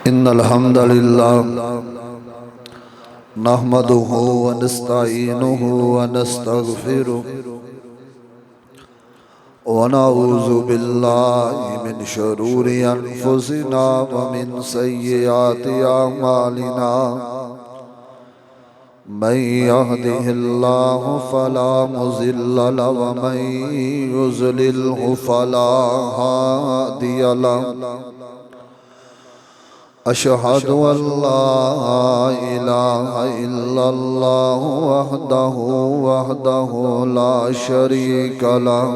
इन्नल हम्दुलिल्लाह नहमदुहु व नस्तईनुहु व नस्तगफिरुहु व नऊज़ु बिल्लाहि मिन शुरूरि अनफुसिना व मिन सय्यिआति अअमालिना मन यहदिहिल्लाहु फला मुज़िल्ल लहु व मन युज़लिल्हु फला हादिय लहु। अशहदु अल्ला इलाहा इल्लल्लाहु वहदहु ला शरीका लहु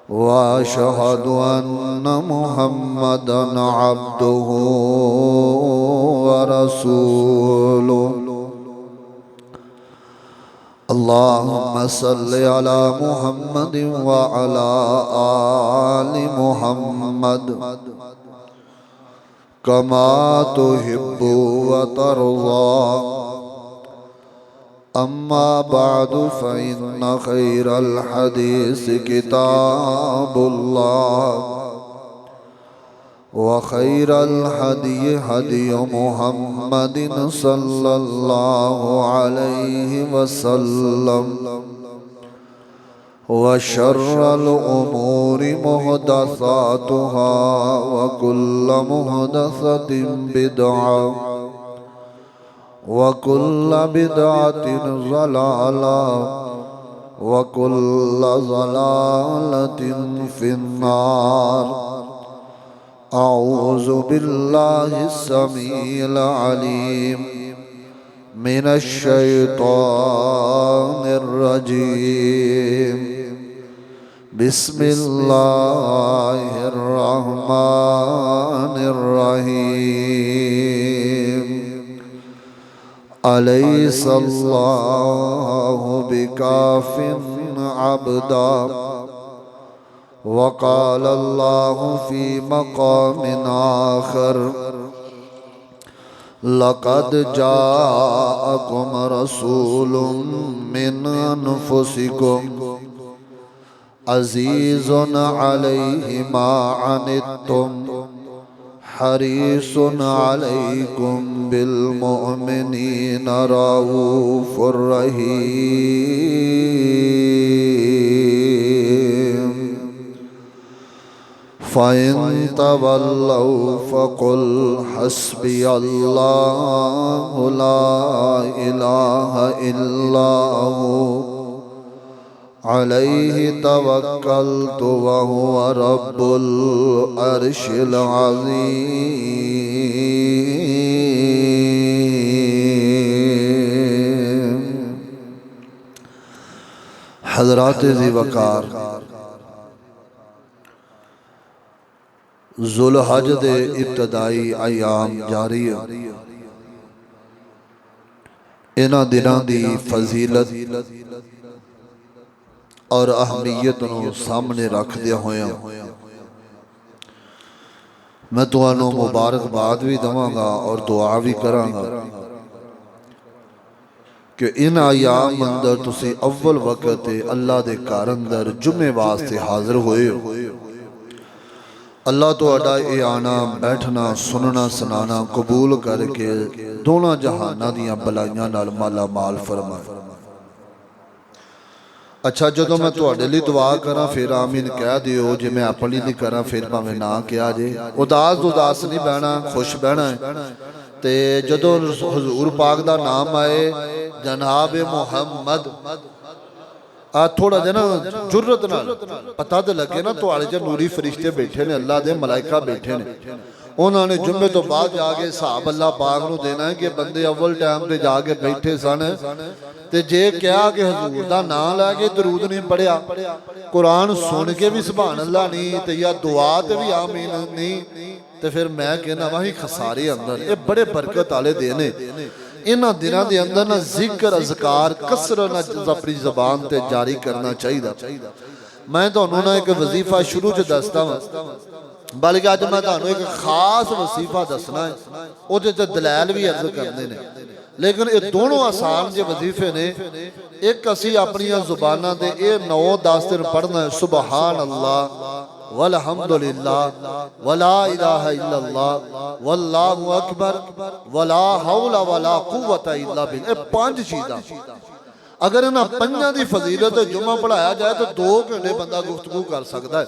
व अशहदु अन्ना मुहम्मदन अब्दुहु व रसूलुहु। अल्लाहुम्मा सल्लि अला मुहम्मदिन व अला आलि मुहम्मद कमा तुहिब्बु व तर्ज़ा। अम्मा बअदु फ़इन्न खैरल हदीस किताबुल्लाह व खैरल हदी हदी मुहम्मदिन सल्लल्लाहु अलैहि वसल्लम व शर्रल उमूरि मुहदसातुहा व कुल्ल मुहदसतिन बिदअ व कुल्ल बिदअतिन ज़लाला व कुल्ल ज़लालतिन फिन्नार। अऊज़ु बिल्लाहि स्समीइल अलीम मिनश शैतानिर रजीम। बिस्मिल्लाहिर रहमानिर रहीम। अलैहिस्सलाहु बिकाफिन अब्दा वक़ाल अल्लाहु फ़ी मक़ामिन आख़र लक़द जाअकुम रसूलुम मिन अनफुसिकुम अज़ीज़ुन अलैहि मा अनित्तुम हरीसुन अलैकुम बिल मुमिनीना रऊफ़ुर रहीम। फ़इन तवल्लौ फ़क़ुल हस्बियल्लाहु ला इलाहा इल्लाहु अलैहि तवक्कलतु व हुवा रब्बुल अर्शिल अज़ीम। हज़रात ज़िवकार, ज़ुल्हज दे इब्तदाई अयाम जारी है। इन्हां दिनां दी फजीलत और अहमियत नूं सामने रखदे होया मैं तुहानू मुबारकबाद भी दवांगा और दुआ भी करांगा कि इन अयाम अंदर तुसी अव्वल वक्त अल्लाह दे घर अंदर जुमे वास्ते हाजिर होए हो। अल्लाह तुहाडा ये आना बैठना सुनना सुनाना कबूल करके दोनों जहाना दियां बलाइयां नाल माला माल फरमाए। अच्छा, जो मैं तुहाडे लई दुआ करा फिर आमीन कह दिओ, जे मैं अपने लिए करा फिर भावें ना कहा जे। उदास उदास नहीं बहना, खुश बहना है। ते जदों हुजूर पाक दा नाम आए जनाब मुहम्मद थोड़ा जहा ना जुर्रत नाल पता तो लगे ना तुहाडे च नूरी फरिश्ते बैठे ने, अल्लाह दे मलाइका बैठे ने। उन्होंने जुम्मे तो बाद जाके हिसाब अल्लाह पाक नूं देना है कि बंदे अव्वल टाइम ते जाके बैठे सन ते जे कहा कि हजूर दा नाम लैके दरूद नहीं पढ़िया, कुरान सुन के भी सुभान अल्लाह नहीं ते या दुआ ते भी आमीन नहीं, तो फिर मैं कहना वही खसारे अंदर। ये बड़े बरकत वाले दिन है। इन्हां दिनां दे अंदर ना जिक्र अज़कार कसरत अपनी ज़बान ते जारी करना चाहिए। मैं तुहानू ना एक वजीफा शुरू च दसदा वां, बल्कि अज मैं तुहानू एक खास वजीफा दसना है, उहदे ते दलैल भी अर्ज करदे ने। लेकिन ये दोनों आसान जे वजीफे ने। एक असी अपन जुबाना दे 9-10 दिन पढ़ना है सुबहान अल्लाह वलहम्दुलिल्लाह वला इलाहा इल्लल्लाह वल्लाहु अकबर वला हौला वला कुव्वता इल्ला बिल्लाह। ये पांच चीज़ां अगर इन्हां पंजां दी फजीलत जुम्मा पढ़ाया जाए तो 2 घंटे बंदा गुफ्तगू कर सकता है।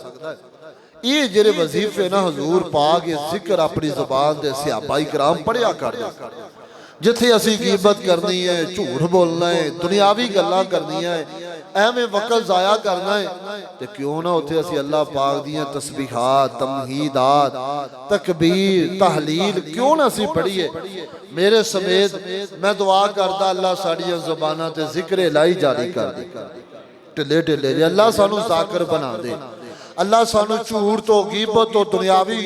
ये जेरे वजीफे ना हजूर पाक ये जिक्र अपनी ज़बान दे सहाबा इकराम पढ़िया करदे। जिथे असी गिबत करनी है, झूठ बोलना है, दुनियावी गल्लां करनियां है, एवें वक्त जाया करना है, तो क्यों ना उत्थे असी अल्लाह पाक दियां तस्बीहात, तमहीदात, तकबीर, तहलील क्यों ना असी पढ़िए। मेरे समेत मैं दुआ करदा अल्लाह साड़ियां ज़बानां ते जिक्र इलाही जारी कर दे, ढिले ढिले अल्लाह सानू ज़ाकिर बना दे, अल्लाह सानू झूठ तो गीबत तो दुनियावी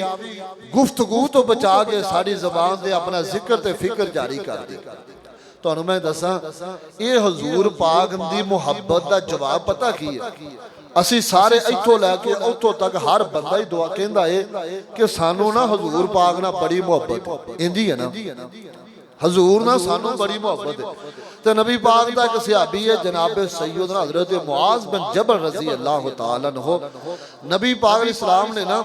गुफ्तगू तो बचा के साड़ी ज़बान दे अपना जिक्र ते फिक्र जारी कर दे। तुहानू मैं दसा ये हजूर पाक दी मुहब्बत दा जवाब पता की है। असी सारे इत्थों लैके उत्थों तक हर बंदा ही दुआ कहंदा है कि सानू ना हजूर पाक ना बड़ी मुहब्बत इंदी है ना, हजूर ना सानू बड़ी मुहब्बत है। तो नबी पाक दा एक सहाबी है जनाब सैयदना हजरत मुआज बिन जबल रजी अल्लाह तआला अन्हु। नबी पाक इस्लाम ने ना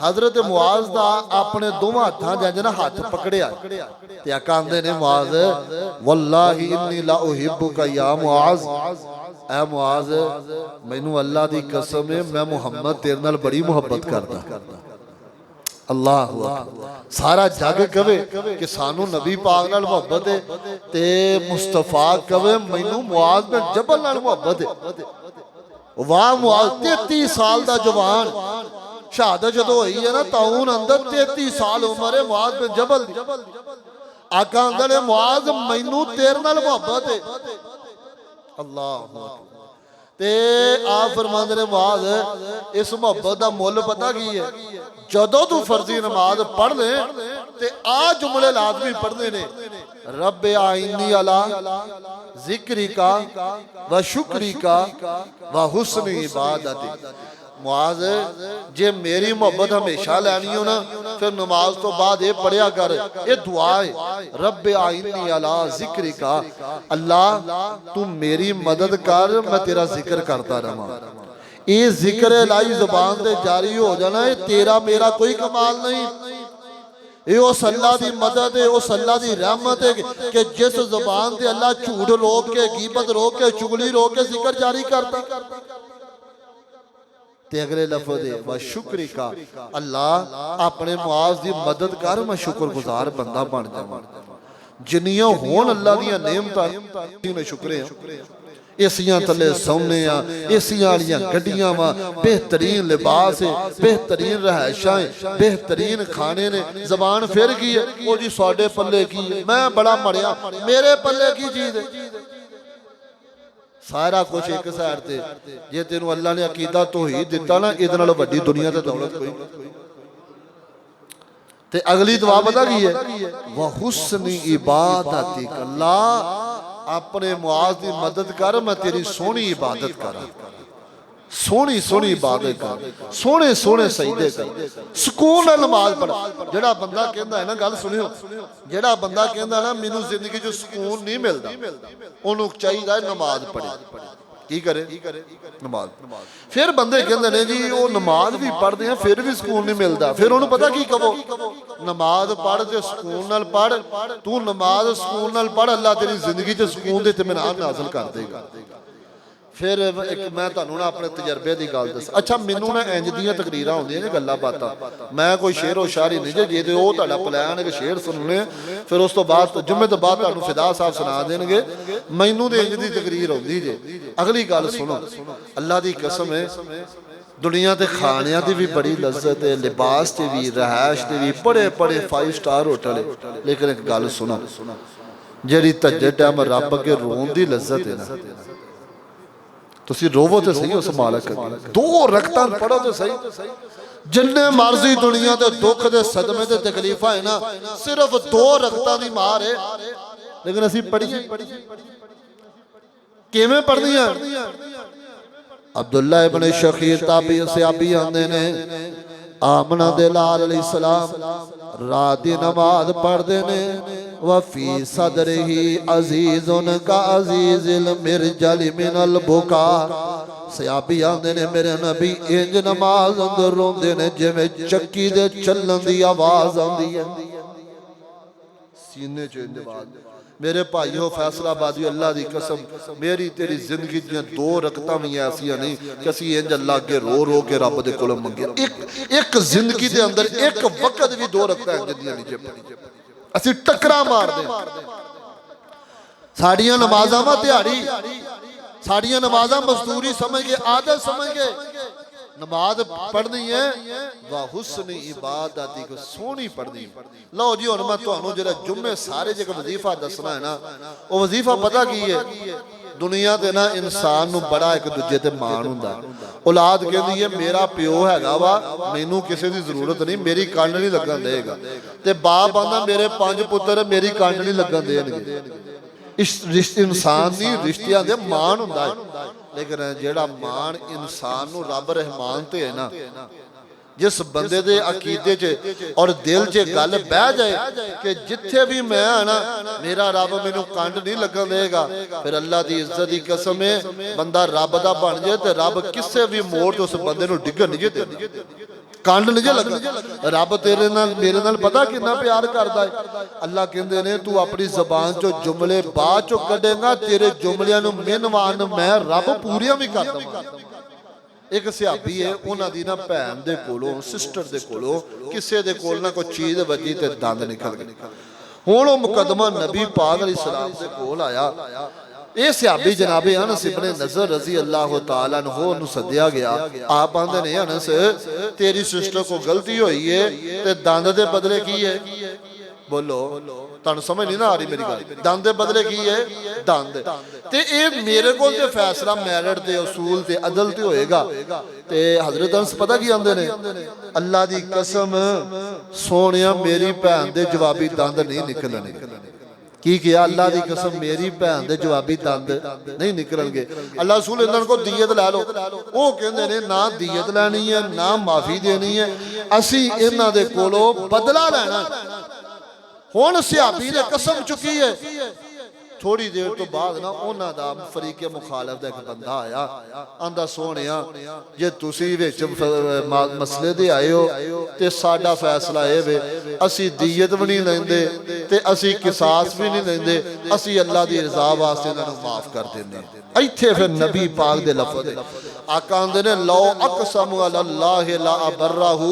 हजरत मुआज दा अपने दोवां हत्थां दे ना हाथ पकड़िया ते आखंदे ने मुआज वल्लाही इन्नी ला उहिब्बुका या मुआज, ऐ मुआज मैनू अल्लाह दी कसम है मैं मुहम्मद तेरे नाल बड़ी मुहब्बत करदा। अल्लाह सारा जग कवे कि सानू नबी पाक नाल मुहब्बत है ते मुस्तफा कवे मैनू मुआज बिन जबल नाल मुहब्बत है। वाह मुआज 33 साल दा जवान शहादत जदों होई है ना ताऊन अंदर 33 साल उम्र है मुआज बिन जबल दी। आका अंदर मुआज मैनू तेरे नाल मुहब्बत है। अल्लाह ते आप फरमांदे ने मुआज इस मुहब्बत दा मुल पता की है, जदों तू फर्जी नमाज पढ़ ले ते आ जुमले लाजमी पढ़ने ने रब आइनी अला जिक्रिका व शुक्रिका व हुस्न इबादती। मुआज जे मेरी मोहब्बत हमेशा लैनी हो ना फिर नमाज तो बाद ये पढ़िया कर, ये दुआ है रब आइनी अला जिक्रिका, अल्लाह तू मेरी मदद कर मैं तेरा जिक्र करता रहा। ये जिक्र लाई ज़बान से जारी हो जाना है, तेरा मेरा कोई कमाल नहीं, ये उस अल्लाह की मदद है, उस अल्लाह की रहमत है कि जिस ज़बान से अल्लाह झूठ रोक के गीबत रोक के चुगली रोक के जिक्र जारी करता। ते अगले लफ्ज़ है व शुक्री का, अल्लाह अपने मुआज की मदद कर मैं शुक्रगुजार बंदा बन जावां। जिन्नियां होण अल्लाह दियां नेमतां ने शुक्रे एसियां थले सौने आ, एसियां वालियां गड्डियां वा, बेहतरीन लिबास है, बेहतरीन रहायशां है, बेहतरीन खाने ने। जबान फिर की है ओ जी साडे पल्ले की है, मैं बड़ा मरिया मेरे पल्ले की चीज है। सारा कुछ एक साइड ते जे तेनू अल्लाह ने अकीदा तौहीद दिता ना इहदे नालों वड्डी दुनिया ते दौलत कोई। ते अगली दुआ पता की है व हुस्न इबादतिक, अल्लाह अपने मुआज की मदद कर मैं तेरी सोहनी इबादत करा, सोहनी सोहनी इबादत कर, सोहने सोहने सजदे कर, सुकून नाल नमाज पढ़। जेड़ा बंदा कहंदा है ना गल सुनियो, जेड़ा बंदा कहंदा ना मैनू जिंदगी च सुकून नहीं मिलदा ओनू चाहिदा नमाज पढ़े। की करे नमाज। फिर बंदे कहंदे ने जी वो नमाज भी पढ़ते हैं फिर भी सुकून नहीं मिलता, फिर उन्होंने पता की कहो नमाज पढ़ ते सुकून नाल पढ़, तू नमाज सुकून नाल पढ़ अल्लाह तेरी जिंदगी च सुकून दे इत्मीनान हासिल कर देगा। फिर एक मैं तुहानू ना अपने तजर्बे की गल दस, अच्छा मैनू ना इंज दियां तकरीरां होंदियां ने गल्लां बातां, मैं कोई शेरो शायरी नहीं जे जे वो तुहाडा प्लान है कि शेर सुनने फिर उस तो बाद जुम्मे तो बाद तुहानू फिदा साहब सुना देंगे, मैनू तो इंज दी तकरीर होंदी जे। अगली गल सुनो, अल्लाह की कसम है दुनिया के खाणियां दी भी बड़ी लज्जत है, लिबास ते भी, रहायश ते भी, बड़े बड़े 5 स्टार होटल है, लेकिन एक गल सुनो जेड़ी धज्जे टाइम रब के रोन दी लज्जत है ना, तुसी रोवो तो सही उस मालक दी, 2 रकतां पढ़ो तो सही। जिन्ने मर्जी दुनिया के दुख के सदमे ते तकलीफा है ना सिर्फ 2 रकतां दी मार है, लेकिन असी पढ़िए किवें पढ़दियां। अब्दुल्ला इब्न शकीर ताबी सहाबी आंदे ने ਆਮਨਾ ਦੇ ਲਾਲ ਅਲੈਹਿਸਲਾਮ ਰਾਤ ਦੀ ਨਮਾਜ਼ ਪੜ੍ਹਦੇ ਨੇ ਵਫੀ ਸਦਰਹੀ ਅਜ਼ੀਜ਼ੁਨ ਕਾ ਅਜ਼ੀਜ਼ਿਲ ਮਿਰਜਲ ਮਿਨਲ ਬੁਕਾ ਸਹਾਬੀ ਆਂਦੇ ਨੇ ਮੇਰੇ ਨਬੀ ਇੰਜ ਨਮਾਜ਼ ਅੰਦਰ ਰੋਂਦੇ ਨੇ ਜਿਵੇਂ ਚੱਕੀ ਦੇ ਚੱਲਣ ਦੀ ਆਵਾਜ਼ ਆਉਂਦੀ ਹੈ ਸੀਨੇ ਚ ਇੰਜ ਆਵਾਜ਼ मेरे भाईओ फैसलाबादी अल्लाह की कसम मेरी तेरी जिंदगी दी दो रकतां भी ऐसियां नहीं कि असीं इंज अल्लाह अगे रो रो के रब दे कोलों मंगे एक जिंदगी दे अंदर एक वक्त भी दो रकतां इंज दियां नहीं जे असीं टकरा मारदे साड़ियां नमाज़ां वा दिहाड़ी साड़ियां नमाज़ां मजदूरी समझ के आदत समझ के नमाज पढ़नी है वा हुस्न इबादत को सोहनी पढ़नी। लो जी हुण मैं तुहानू जिहड़ा जुम्मे सारे जे वजीफा दसना है ना वो वजीफा पता की है दुनिया ते ना इंसान नू बड़ा एक दूजे ते मान हुंदा औलाद कहंदी है मेरा प्यो हैगा वा मैनू किसी दी जरूरत नहीं मेरी कंड नहीं लगन देगा ते बाप आंदा मेरे 5 पुत्र मेरी कंड नहीं लगन देणगे इस रिश्ते इंसान दी रिश्तियां दे मान हुंदा है लेकिन जेड़ा मान इंसान नू रब रहमान ते है ना जिस बंदे दे अकीदे च और दिल च गल बह जाए कि जिथे भी मैं आना मेरा रब मैनू कंड नहीं लगन देगा फिर अल्लाह दी इज्जत दी कसम है बंदा रब दा बन जाए ते रब किसी भी मोड़ ते उस बंदे नू डिगन नहीं देंदा कंड नहीं लगना रब तेरे नाल मेरे नाल पता कितना प्यार करदा है अल्लाह कहंदे ने तू अपनी ज़बान चो जुमले बाद चो कढेगा तेरे जुमलियां नू मिनवान मैं रब पूरियां भी कर दूंगा। एक सहाबी है उन्हां दी ना भैन दे कोलों सिस्टर दे कोलों किसे दे कोल ना कोई चीज वजी ते दंद निकल गए हुण ओ मुकदमा नबी पाक अलैहिस्सलाम दे कोल आया ये सहाबी जनाबे अनस इब्ने नज़र रजी अल्लाह तआला अन्हु नु सद्या गया आप आंदे ने अनस तेरी सिस्टर को गलती हुई है ते दंद दे बदले की है बोलो तुहानू समझ नहीं ना आ रही मेरी गल दंद दे बदले की है दंद ते ए मेरे कोल ते फैसला मैरिट दे उसूल ते अदल ते होएगा ते हजरत अनस पता की आंदे ने अल्लाह दी कसम सोनिया मेरी भैन दे जवाबी दंद नहीं निकलने की किया अल्लाह दी कसम मेरी भैन दे जवाबी दंद नहीं निकलणगे अल्लाह रसूल इन्हां को दीयत लै लो वो कहंदे ने ना दीयत लैनी है ना माफी देनी है असी इन्हां दे कोलों बदला लेना हुण सहाबी ने कसम चुकी है थोड़ी देर तो बाद ना उन्हां दा फरीके मुखालफ दा एक बंदा आया आंदा सोहणिया जे तुसी विच मसले दे आए हो ते साडा फैसला ए वे असी दीयत भी नहीं लैंदे ते असी किसास भी नहीं लैंदे असी अल्लाह दी रज़ा वास्ते इन्हां नूं माफ कर दिंदे इत्थे फिर नबी पाक दे लफ्ज़ आका आंदे ने लो अक़सम अल्लाह ला अबरहू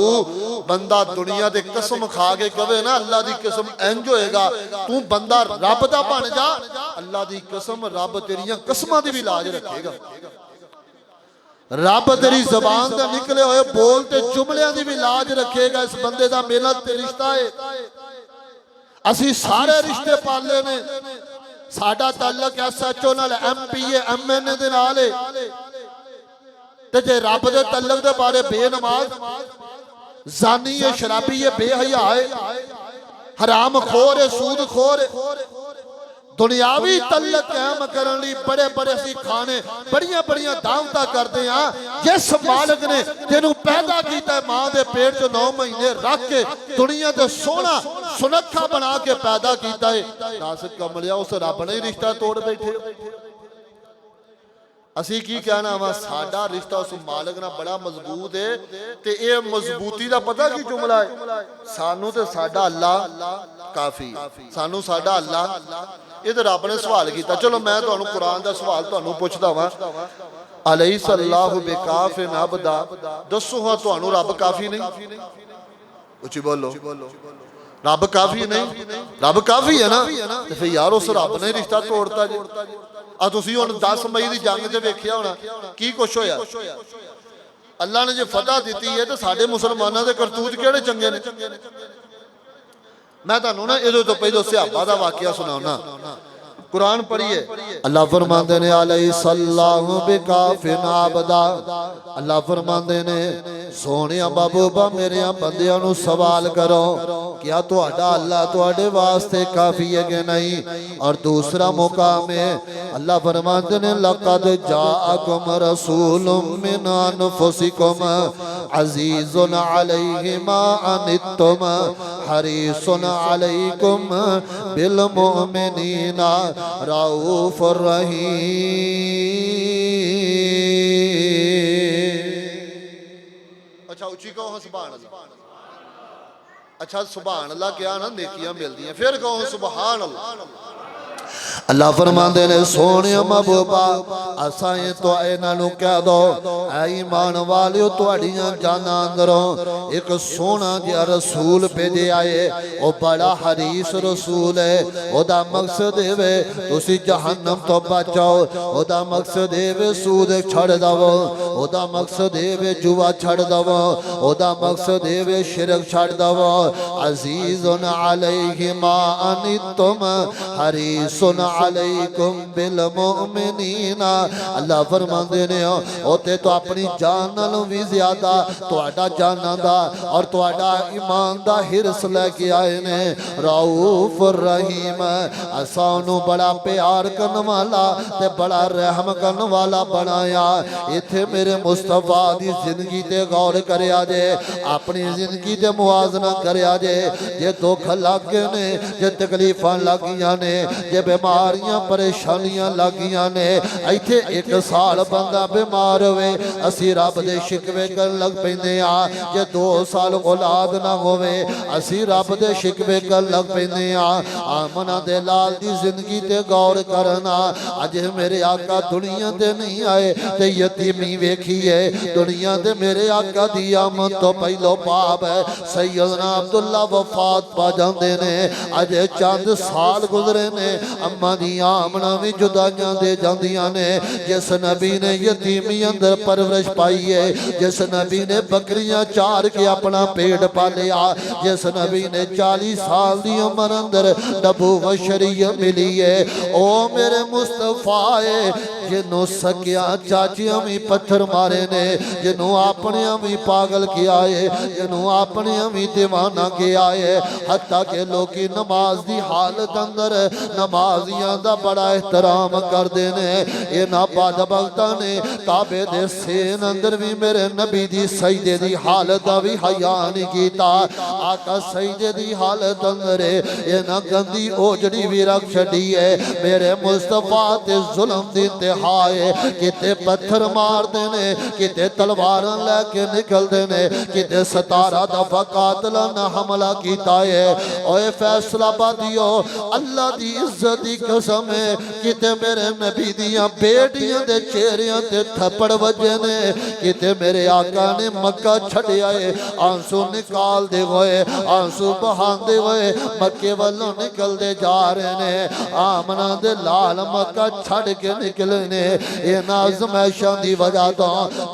बंदा दुनिया दे कसम खा के कहे ना अल्लाह दी कसम इंज होएगा तू बंदा रब दा बन जा अल्लाह दी कसम रब तेरियां कसमां दी भी लाज रखेगा रब तेरी जबान से निकले हुए बोल ते जुमलियां दी भी लाज रखेगा इस बंदे दा मेहनत ते रिश्ता है असी सारे रिश्ते पाले ने साडा ताल्लुक एसएचओ नाल एमपीए एमएनए दे नाल है ते जे रब दे ताल्लुक दे बारे बेनमाज जानी है शराबी है बेहया है हराम खोर है सूद खोर है दुनियावी तल्लक कायम करने लई बड़े बड़े असी खाने बड़ियां बड़ियां दावतां करते हैं जिस मालिक ने तेनू पैदा किया मां दे पेट च 9 महीने रख के दुनिया ते सोना सुनखा बना के पैदा किया है दस कमलिया उस रब ने रिश्ता तोड़ बैठे असी की कहना वा साडा रिश्ता उस मालिक नाल बड़ा मजबूत है ते ये मजबूती दा पता की जुमला है सानू ते साडा अल्लाह काफी सानू साडा अल्लाह ये तो रब ने सवाल किया चलो मैं तुहानू कुरान दा सवाल तुहानू पुछदा वां अलैहिस्सलाहु बिकाफिन अबदा दसो हां तुहानू रब काफी नहीं उची बोलो रब काफी नहीं रब काफी है ना ते फिर यार उस रब ने रिश्ता तोड़ता जी आ तुसीं हुण 10 मई दी जंग ते वेखिया होना की कुछ होया अल्लाह ने जे फतह दित्ती है तो साडे मुसलमानां दे करतूत किहड़े चंगे ने मैं तुहानू ना इहदे तो पहले सहाबा दा वाकया सुनाउना कुरान पढ़िए अल्लाह फरमाते ने अलैहिस्सलाहु बिकाफिन अबदा अल्लाह फरमाते ने सोहणिया महबूबा मेरे बंदियां नू सवाल करो क्या तुहाडा अल्लाह तुहाडे वास्ते काफी है कि नहीं और दूसरा मुकाम है अल्लाह फरमाते ने लक़द जाअकुम रसूलुम मिन अनफुसिकुम अज़ीज़ुन अलैहि मा अनित्तुम हरीसुन अलैकुम बिल मुमिनीना रऊफुर रहीम। अच्छा उची कहो सुभान अल्लाह। अच्छा सुभान अल्लाह क्या ना नेकियां मिलती हैं, फिर कहो सुभान अल्लाह। अल्लाह फरमाते ने सोने महबूबा असां तो इन्हों कह दो ऐ ईमान वालियो तुहाड़ियां जानां अंदरों एक सोहना जिहा रसूल भेजे आए, वो बड़ा हरीस रसूल है। ओदा मकसद वे तुसी जहन्नम तो बचाओ, ओदा मकसद वे सूद छड़ दवो, ओदा मकसद वे जुआ छड़ दवो, ओदा मकसद वे शिरक छड़ दवो। अज़ीज़ुन अलैहि मा अनित्तुम हरीसुन अलैकुम बिल मुमिनीना। अल्लाह फरमांदे ने ओते तो अपनी जान नालों भी ज्यादा तुहाडा जाना दा और तुहाडा ईमान दा हिरस लेके आए ने। रऊफ रहीम असां नू बड़ा प्यार करने वाला ते बड़ा रहम करने वाला बनाया। इथे मेरे मुस्तफा दी जिंदगी ते गौर करया जे, अपनी जिंदगी ते मुआजना करया जे। जे दुख लग गए ने, जे तकलीफां लगियां ने, जे बीमारियां परेशानियां लगियां ने, इथे एक साल बंदा बीमार होवे असी रब दे शिकवे कर लग पैंदे आ। जे 2 साल औलाद ना होवे असी रब दे शिकवे कर लग पैंदे आ। आमना दे लाल दी जिंदगी ते गौर करना। अज मेरे आका दुनिया ते नहीं आए ते यतीमी वेखी है। दुनिया ते मेरे आका दी आमद तो पहलो पाप है सैयदना अब्दुल्ला वफात पा जाते ने। अज चंद साल गुजरे ने, अम्मा दी आमना भी जुदाइयां दे जांदियां ने। जिस नबी ने यतीमी अंदर परवरिश पाई है, जिस नबी ने बकरियां चार के अपना पेट पालिया, जिस नबी ने 40 साल दी उम्र अंदर नबूवत शरीयत मिली है, ओ मेरे मुस्तफा है जिन्हों सकिया चाचियां भी पत्थर मारे ने, जिन्हों अपने भी पागल किया है, जिन्हों अपने भी दीवाना किया है। हत्ता के लोग नमाज दी हालत अंदर नमाजियां दा बड़ा एहतराम करते हैं। इन्हां बदबख्तां ने काबे दे सेन अंदर भी मेरे नबी दी सजदे दी हालत दा भी हया नहीं कीता। आका सजदे दी हालत अंदर इन्हां गंदी ओजड़ी भी रख छड़ी है। मेरे मुस्तफा ते जुल्म दी इंतहा है, किते पत्थर मारते ने, किते तलवारां लैके निकलते ने, किते 17 दफा कातलां ने हमला कीता है। ओए फैसला दियो अल्लाह दी इज्जत दी कसम है, किते मेरे नबी दियां बेटियां दे चेहरियां ते थप्पड़ वजे ने, किते मेरे आका ने मक्का छड़िया है। आंसू निकालते हुए, आंसू बहाते हुए मक्के वालों निकलते जा रहे ने। आमना दे लाल मक्का छड़ के निकले ने। इन्हां आज़माइशां दी वजह तो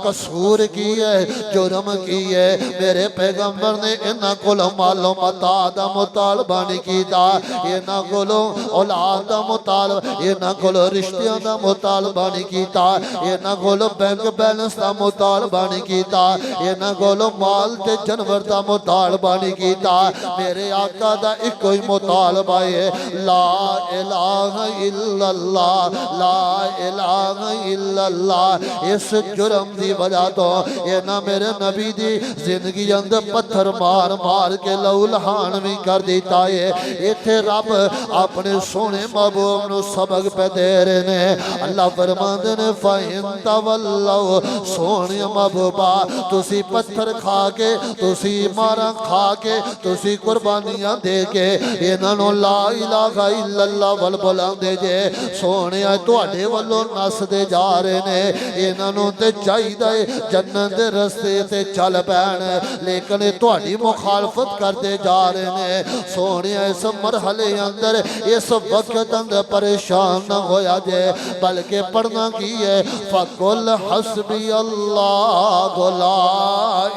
कसूर की है, जुर्म की है। मेरे पैगंबर ने इन्हां कोलों मालो मता दा मुतालबा नहीं कीता, इन्हां कोलों औलाद दा मुतालबा, इन्हां कोलों रिश्तियां दा मुतालबा नहीं कीता, इन्हां कोलों बैंक बैलेंस दा मुतालबा नहीं कीता, इन्हां कोलों माल ते जानवर दा मुतालबा नहीं कीता। मेरे आका दा इको ही मुतालबा है, ला इलाहा इल्लल्लाह, ला इलाहा इल्लल्लाह। इस जुर्म दी वजह तो इन्हां मेरे नबी दी जिंदगी अंदर पत्थर मार मार के लहू लहान भी कर दिता है। इथे रब अपने सोने महबूब नू सबक पे दे रहे ने। अल्लाह फरमांदे ने फाइन तवल्लो, सोने महबूबा तुसी पत्थर खा के, तुसी मारा खा के, तुसी कुर्बानियां दे के इन्हां नू ला इलाहा इल्लल्लाह वल बुलांदे जे। सोने तुहाडे वल्लों नसदे जा रहे ने, इन्हां नू ते चाहिदा है जन्नत दे रस्ते ते चल पैण, लेकिन तुहाडी मुखालफत करते जा रहे ने। सोने इस मरहले अंदर इस वक्त अंदर परेशान न होया जे, बल्कि पढ़ना की है फकुल हस्बी अल्लाह ला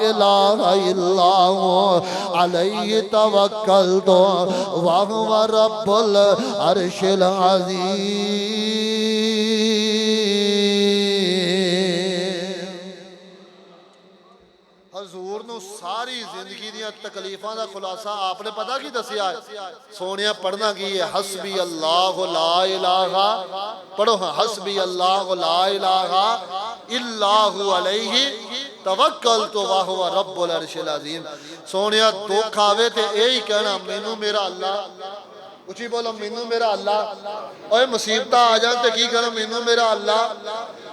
इलाहा इल्लाहु अलैहि तवक्कलतु व हुवा रब्बुल अर्शिल अज़ीम। हजूर नू सारी जिंदगी दी तकलीफां दा खुलासा आपने पता की दसिया सोनिया पढ़ना की है हस्बी अल्लाह ला इलाहा, पढ़ो हाँ हस्बी अल्लाह ला इलाहा इल्लाहु अलैहि तवक्कलतु व हुवा रब्बुल अर्शिल अज़ीम। सोनिया दुख आवे ते यही कहना मैनू मेरा अल्लाह, उची बोलो मैनू मेरा अल्लाह। ओए मुसीबत आ जान ते की कहना मैनू मेरा अल्लाह।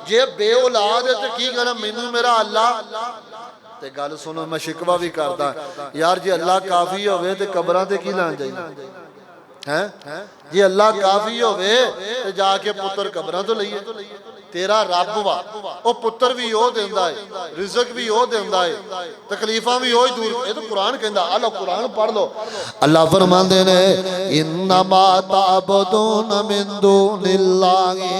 जे बे औलाद है ते की कहना मैनू मेरा अल्लाह। ते गल सुनो मैं शिकवा भी करदा यार जे अल्लाह काफी होवे ते कब्रां ते की लाण जाईदा हैं। जे अल्लाह काफी होवे ते जाके पुत्र कब्रां तो लईए। तेरा रब वा ओ पुत्र भी ओ देंदा है, रिज़्क भी ओ देंदा है, तकलीफां भी ओ ही दूर। ये तो कुरान कहंदा। आ लो कुरान पढ़ लो। अल्लाह फरमांदे ने इन्नमा ताबुदून मिन दूनिल्लाहि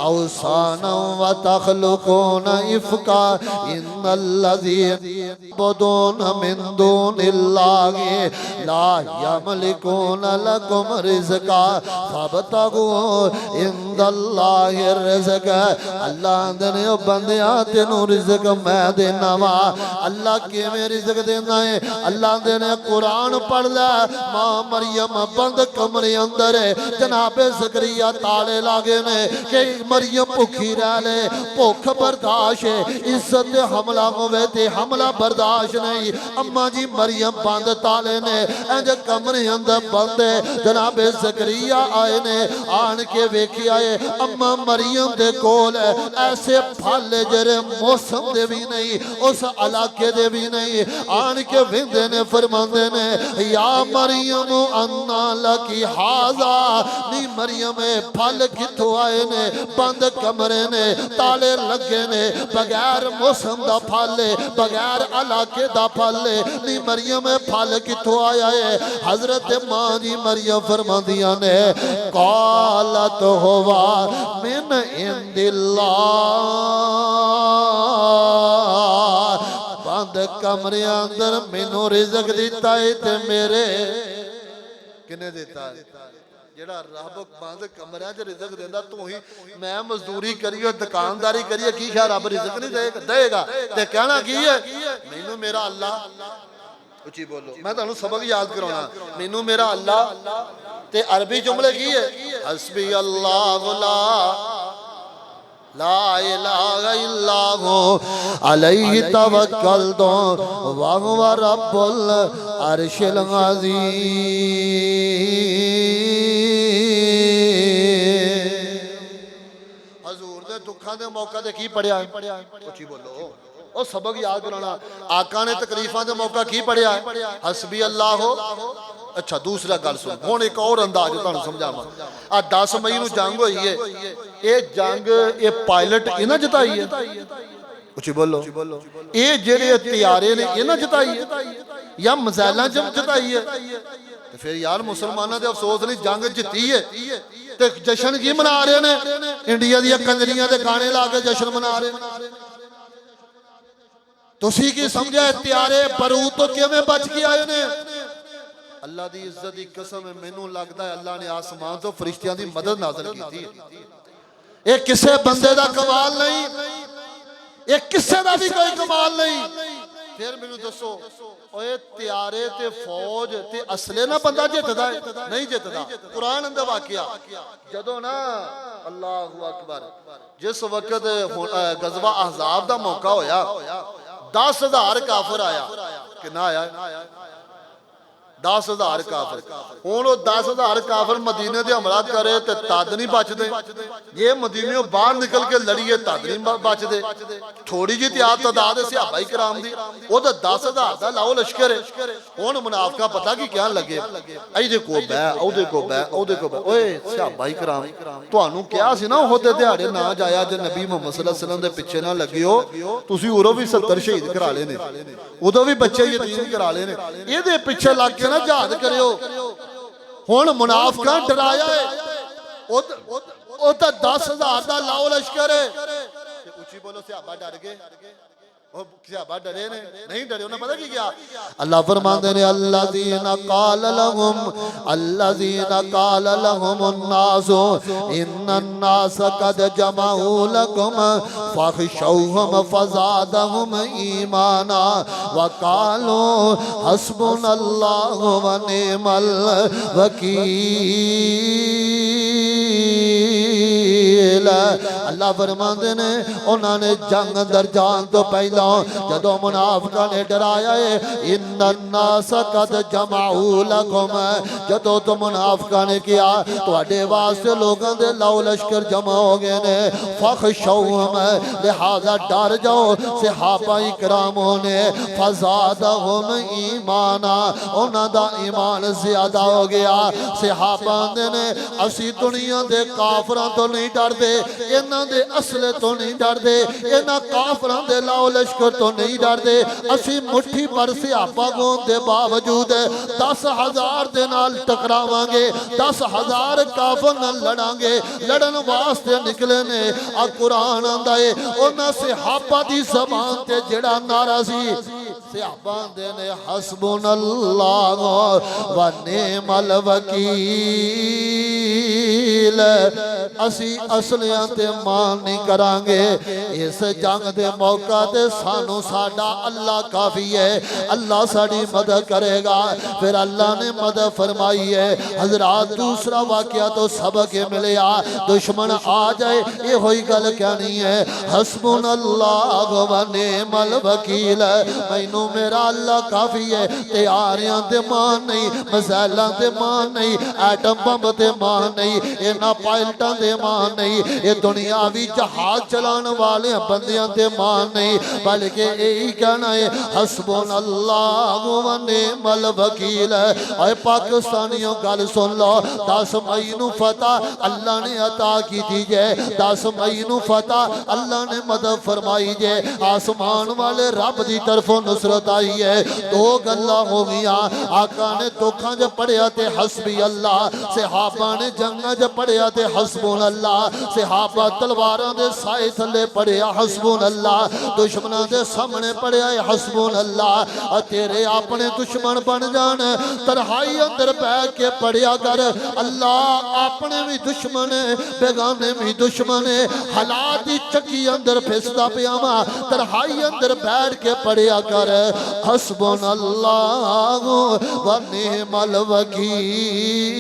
औसाना व तखलुकून इफका इन्नल्लज़ीना ताबुदून मिन दूनिल्लाहि ला यमलिकून लकुम रिज़का फबतगू इंदल्लाहि रिज़्क। अल्लाह ने बंदिया तेनू रिज़्क मैं देना वा। अल्लाह किवें रिज़्क देना है? अल्लाह ने कुरान पढ़ ला। मां मरियम बंद कमरे अंदर है, जनाबे ज़करिया ताले लागे ने कि मरियम भुखी रह ले, भुख बर्दाश्त है। इज्जत हमला होवे ते हमला बर्दाश्त नहीं। अम्मा जी मरियम बंद ताले ने, इंज कमरे अंदर बंद है। जनाबे ज़करिया आए ने, आन के वेखिया है अम्मा मरियम दे कोल ऐसे फल जरे मौसम दे भी नहीं, उस इलाके दे भी नहीं। आन के विंदे ने फरमांदे ने या मरियम अन्ना लकी हाजा। नी मरियम फल किथों आए ने? बंद कमरे ने, ताले लगे ने, बगैर मौसम दा फल है, बगैर इलाके दा फल है। नी मरियम फल किथों आया है? हजरत मां जी मरियम फरमांदियां ने कालत हुवा मिन इंदिल्लाह। बंद कमरे अंदर मैनू रिज़्क दिता है ते मेरे किने दिता है? जेड़ा रब बंद कमरे च रिज़्क देंदा तू ही मैं मजदूरी करिए दुकानदारी करिए की ख्याल रब रिज़्क नहीं देगा? ते कहना की है मैनू मेरा अल्लाह। उची बोलो। मैं तुहानू सबक याद कराना मैनू मेरा अल्लाह ते अरबी जुमले की है हस्बी अल्लाह ला इलाहा इल्लाहु अलैहि तवक्कलतु व हुवा रब्बुल अर्शिल अज़ीम। हजूर दे दुखां दे मौका ते की पढ़िया? उची बोलो। ओ सबक याद कराना। आका ने तकलीफां दे मौका की पढ़िया? हस्बी अल्लाह। अच्छा दूसरा गल सुन हुण एक और अंदाज तुहानू समझावां। आ 10 मई नूं जंग होई है, ये जंग ये पायलट इन्हां जिताई है। उची बोलो। ये जेड़े हथियारे ने इन्हां जिताई है या मिसाइलां जिताई है? ते फिर यार मुसलमानां दे अफसोस नहीं जंग जिती है ते जश्न की मना रहे ने? इंडिया दी कंजरियां दे गाने ला के जश्न मना रहे ने। तुसी की समझा हथियारे बरूद तो किवें बच के आए ने? अल्लाह दी इज्जत दी कसम है मैनू लगदा है अल्लाह ने आसमान तो फरिश्तियां दी मदद नाज़िल कीती है। ये किसे बंदे दा कमाल नहीं, ये किसे दा भी कोई कमाल नहीं। फिर मैनू दसो ओए त्यारे ते फौज ते असले ना बंदा जितदा है? नहीं जितदा। कुरान अंदर वाकया जदों ना अल्लाहु अकबर जिस वक्त गज़वा अहज़ाब दा मौका होया 10,000 काफिर आया। कितना आया? 10,000 काफिर। हुण 10,000 काफिर मदीने ते हमला करे ते तद नहीं बचदे। ये मदीने बाहर निकल के लड़िए तद नहीं बचदे। थोड़ी जी तादाद सहाबा किराम दी, वो तो 10,000 दा लाओ लश्कर है। हुण मुनाफिका पता की कहन लगे इहदे को बह ओहदे को बह ओहदे को बह। ओए सहाबा किराम तुहानू कहा सी ना ओहदे दिहाड़े ना जाया जे नबी मुहम्मद सल्लल्लाहु अलैहि वसल्लम दे पिछे ना लगियो। तुसी उरो भी 70 शहीद करा ले ने, उदों भी बच्चे यतीम करा ले ने, इहदे पिछे लग के ना याद करियो। हुण मुनाफिका डराया है ओ तो 10,000 दा लाओ लश्कर है। उची बोलो सहाबा डर गए? सहाबा डरे ने? नहीं डरे। उन्हें पता की क्या अल्लाह फरमाते ने अल्लज़ीना क़ाल लहुम अन्नास इन्नन्नास क़द जमऊ लकुम फख़शौहुम फ़ज़ादहुम ईमाना व क़ालू हस्बुनल्लाहु व निअमल वकील। वकील। अल्लाह फरमाते ने उन्होंने जंग अंदर जान तो पहला जदों मुनाफिकां ने डराया है इन्नन्नास कद जमाऊ लकुम, जदों तो मुनाफिकां ने किया तुहाडे वास्ते लोगों दे लाओ लश्कर जमा हो गए ने फखशौहम, लिहाजा डर जाओ। सहाबा इकरामों ने फज़ादहुम ईमाना, उन्हां दा ईमान ज्यादा हो गया। सहाबा ने असी दुनिया दे काफरां तो नहीं डरदे, इन्हां दे असले तो नहीं डरदे, इन्हां काफरां दे लाओ लश्कर तो नहीं डरदे। असी मुट्ठी पर सहाबा होने दे बावजूद 10,000 दे नाल टकरावांगे, 10,000 काफर नाल लड़ांगे, लड़न वास्ते निकले ने। आ कुरान आंदा है उन्हां सहाबा दी ज़बान ते जेड़ा नारा सी सहाबा दे ने हस्बुनल्लाह व निअमल वकील। असी असलियां ते मान नहीं करांगे, इस जंग दे मौका ते सानू साडा अल्लाह काफी है, अल्लाह साडी मदद करेगा। फिर अल्लाह ने मदद फरमाई है। हजरात दूसरा वाकया तो सबक मिलया, दुश्मन आ जाए ये होई गल कहनी है हस्बुनल्लाह व निअमल वकील, मैनू मेरा अल्लाह काफी है। तैयारियां ते मान नहीं, मिसाइलां ते मान नहीं, एटम बम ते मान नहीं, इन्हां पायलटां ते मान नहीं, ये दुनियावी जहाज चलाने वाले बंदियां ते मान नहीं, बल्कि यही कहना है हस्बुनल्लाह व निअमल वकील। ऐ पाकिस्तानियों गल सुन लो, 10 मई नू फतह अल्लाह ने अता की थी जे, 10 मई नू फतह अल्लाह ने मदद फरमाई जे, आसमान वाले रब की तरफों नुसरत आई है। दो गल्लां हो गईयां, आका ने दुखां च पढ़िया ते हस्बी अल्लाह, सहाबा ने जंगां च पढ़िया ते हस्बुनल्लाह, सहाबा तलवारां दे साए थले पढ़िया हस्बुनल्लाह, दुश्मनां दे सामने पढ़िया हस्बुनल्लाह। तेरे अपने दुश्मन बन जान तन्हाई अंदर बैठ के पढ़िया कर अल्लाह अपने भी दुश्मन बेगाने भी दुश्मन, हालात की चक्की अंदर फिसदा पिया वा, तन्हाई अंदर बैठ के पढ़िया कर हस्बुनल्लाह व निअमल वकील।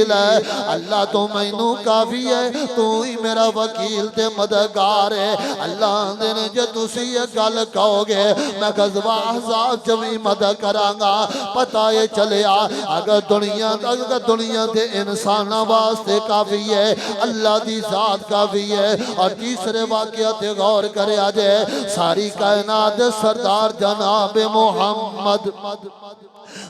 अल्लाह तो मैनू काफी है, तू ही मेरा वकील ते मददगार है। अल्लाह ने जे तुसी ये गल कहोगे मैं गज़वा अहज़ाब च भी मदद करांगा। पता ये चलिया अगर दुनिया के इंसाना वास्ते काफी है, अल्लाह की जात काफी है। और तीसरे वाकया ते गौर करे जे, सारी कायनात सरदार जनाब मोहम्मद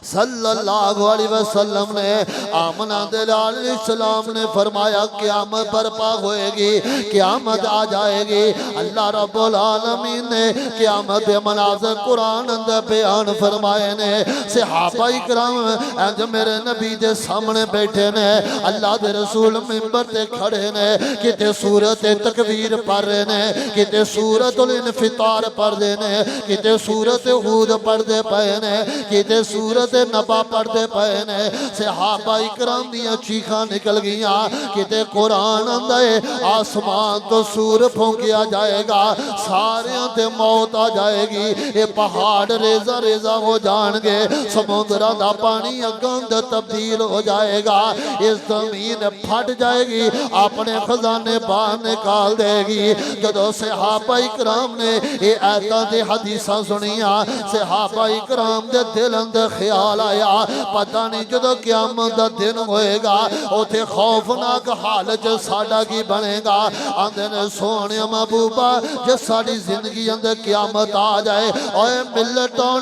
सल्लल्लाहु अलैहि वसल्लम ने आमना दलाल इस्लाम ने फरमाया क़यामत बर्पा होएगी, क़यामत आ जाएगी। अल्लाह रब्बुल आलमीन ने क़यामत के मनाज़र कुरान अंदर बयान फरमाए ने। सहाबा इकराम इंज मेरे नबी के सामने बैठे ने, अल्लाह के रसूल मिंबर ते खड़े ने, किते सूरत तकबीर पढ़ रहे ने, किते सूरतुल इन्फितार पढ़ रहे ने, किते सूरत हूद पढ़ते पे ने, किते सूरत नबा पढ़ते पे ने। सहाबा इकराम दियां चीखां निकल गईयां, किते कुरान आंदा है आसमान तो सूर फूंकिया जाएगा, सारियां ते मौत आ जाएगी, ये पहाड़ रेजा रेजा हो जाएंगे, समुद्र का पानी अगंद तब्दील हो जाएगा, इस जमीन फट जाएगी, अपने खजाने बाहर निकाल देगी। जदों सहाबा इकराम ने ये आयतां ते हदीसां सुनिया, सहाबा इकराम दे दिल अंदर ख्याल आया पता नहीं जदों क़यामत दा दिन होएगा उथे खौफनाक हालत च साडा की बनेगा। आंदे ने सोहणे महबूबा जे साडी जिंदगी अंदर क़यामत आ जाए, ओए मिल्लतों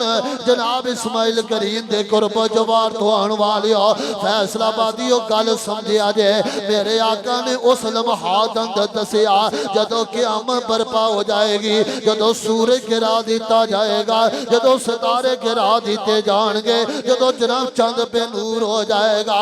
जनाब इस्माइल करीम दे कुर्ब जवार तो आने वाले हो फैसलाबादी गल समझिया जे। मेरे आका ने उस लम्हात अंदर दसिया जदों क़यामत बर्पा हो जाएगी, जदों सूरज गिरा दिता जाएगा, जदों सितारे गिरा दिते जाएंगे, जदों जनाब चंद पे नूर हो जाएगा।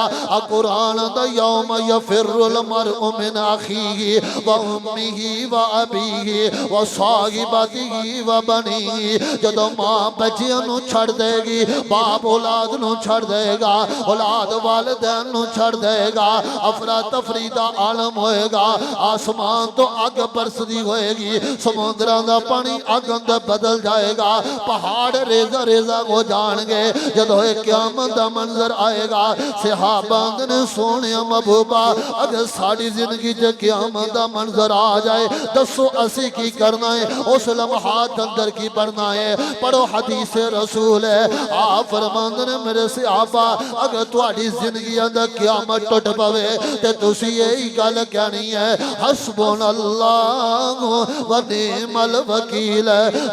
कुरान दा यौम यफिरुल मरउ मिन अखीही व उम्मिही व अबीही व साहिबतिही व बनीही। जदों मां बच्चियां नूं छड़ देगी, बाप औलाद नूं छड़ देगा, औलाद वालिदैन नूं छड़ देगा, अफरा तफरी दा आलम होएगा, आसमान तो अग बरसदी होएगी, समुद्रां दा पानी अग अंदर बदल जाएगा, पहाड़ रेजा रेजा हो जाएंगे। जदों जदों क़यामत दा मंजर आएगा सहाबा ने सोने महबूबा अगर साड़ी जिंदगी च क़यामत दा मंजर आ जाए दसो असी की करना है उस लम्हात अंदर की पढ़ना है पढ़ो हदीस रसूल है आप फरमांदे ने मेरे सहाबा अगर तुहाडी जिंदगी अंदर क़यामत टुट पवे ते तुसी यही गल कहनी है हस्बुनल्लाह व निअमल वकील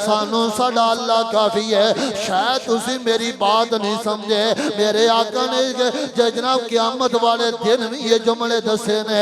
सानू साडा अल्लाह काफी है शायद तुसी मेरी बात नहीं समझे मेरे आका ने जनाब क़यामत वाले दिन भी ये जुमले दसे ने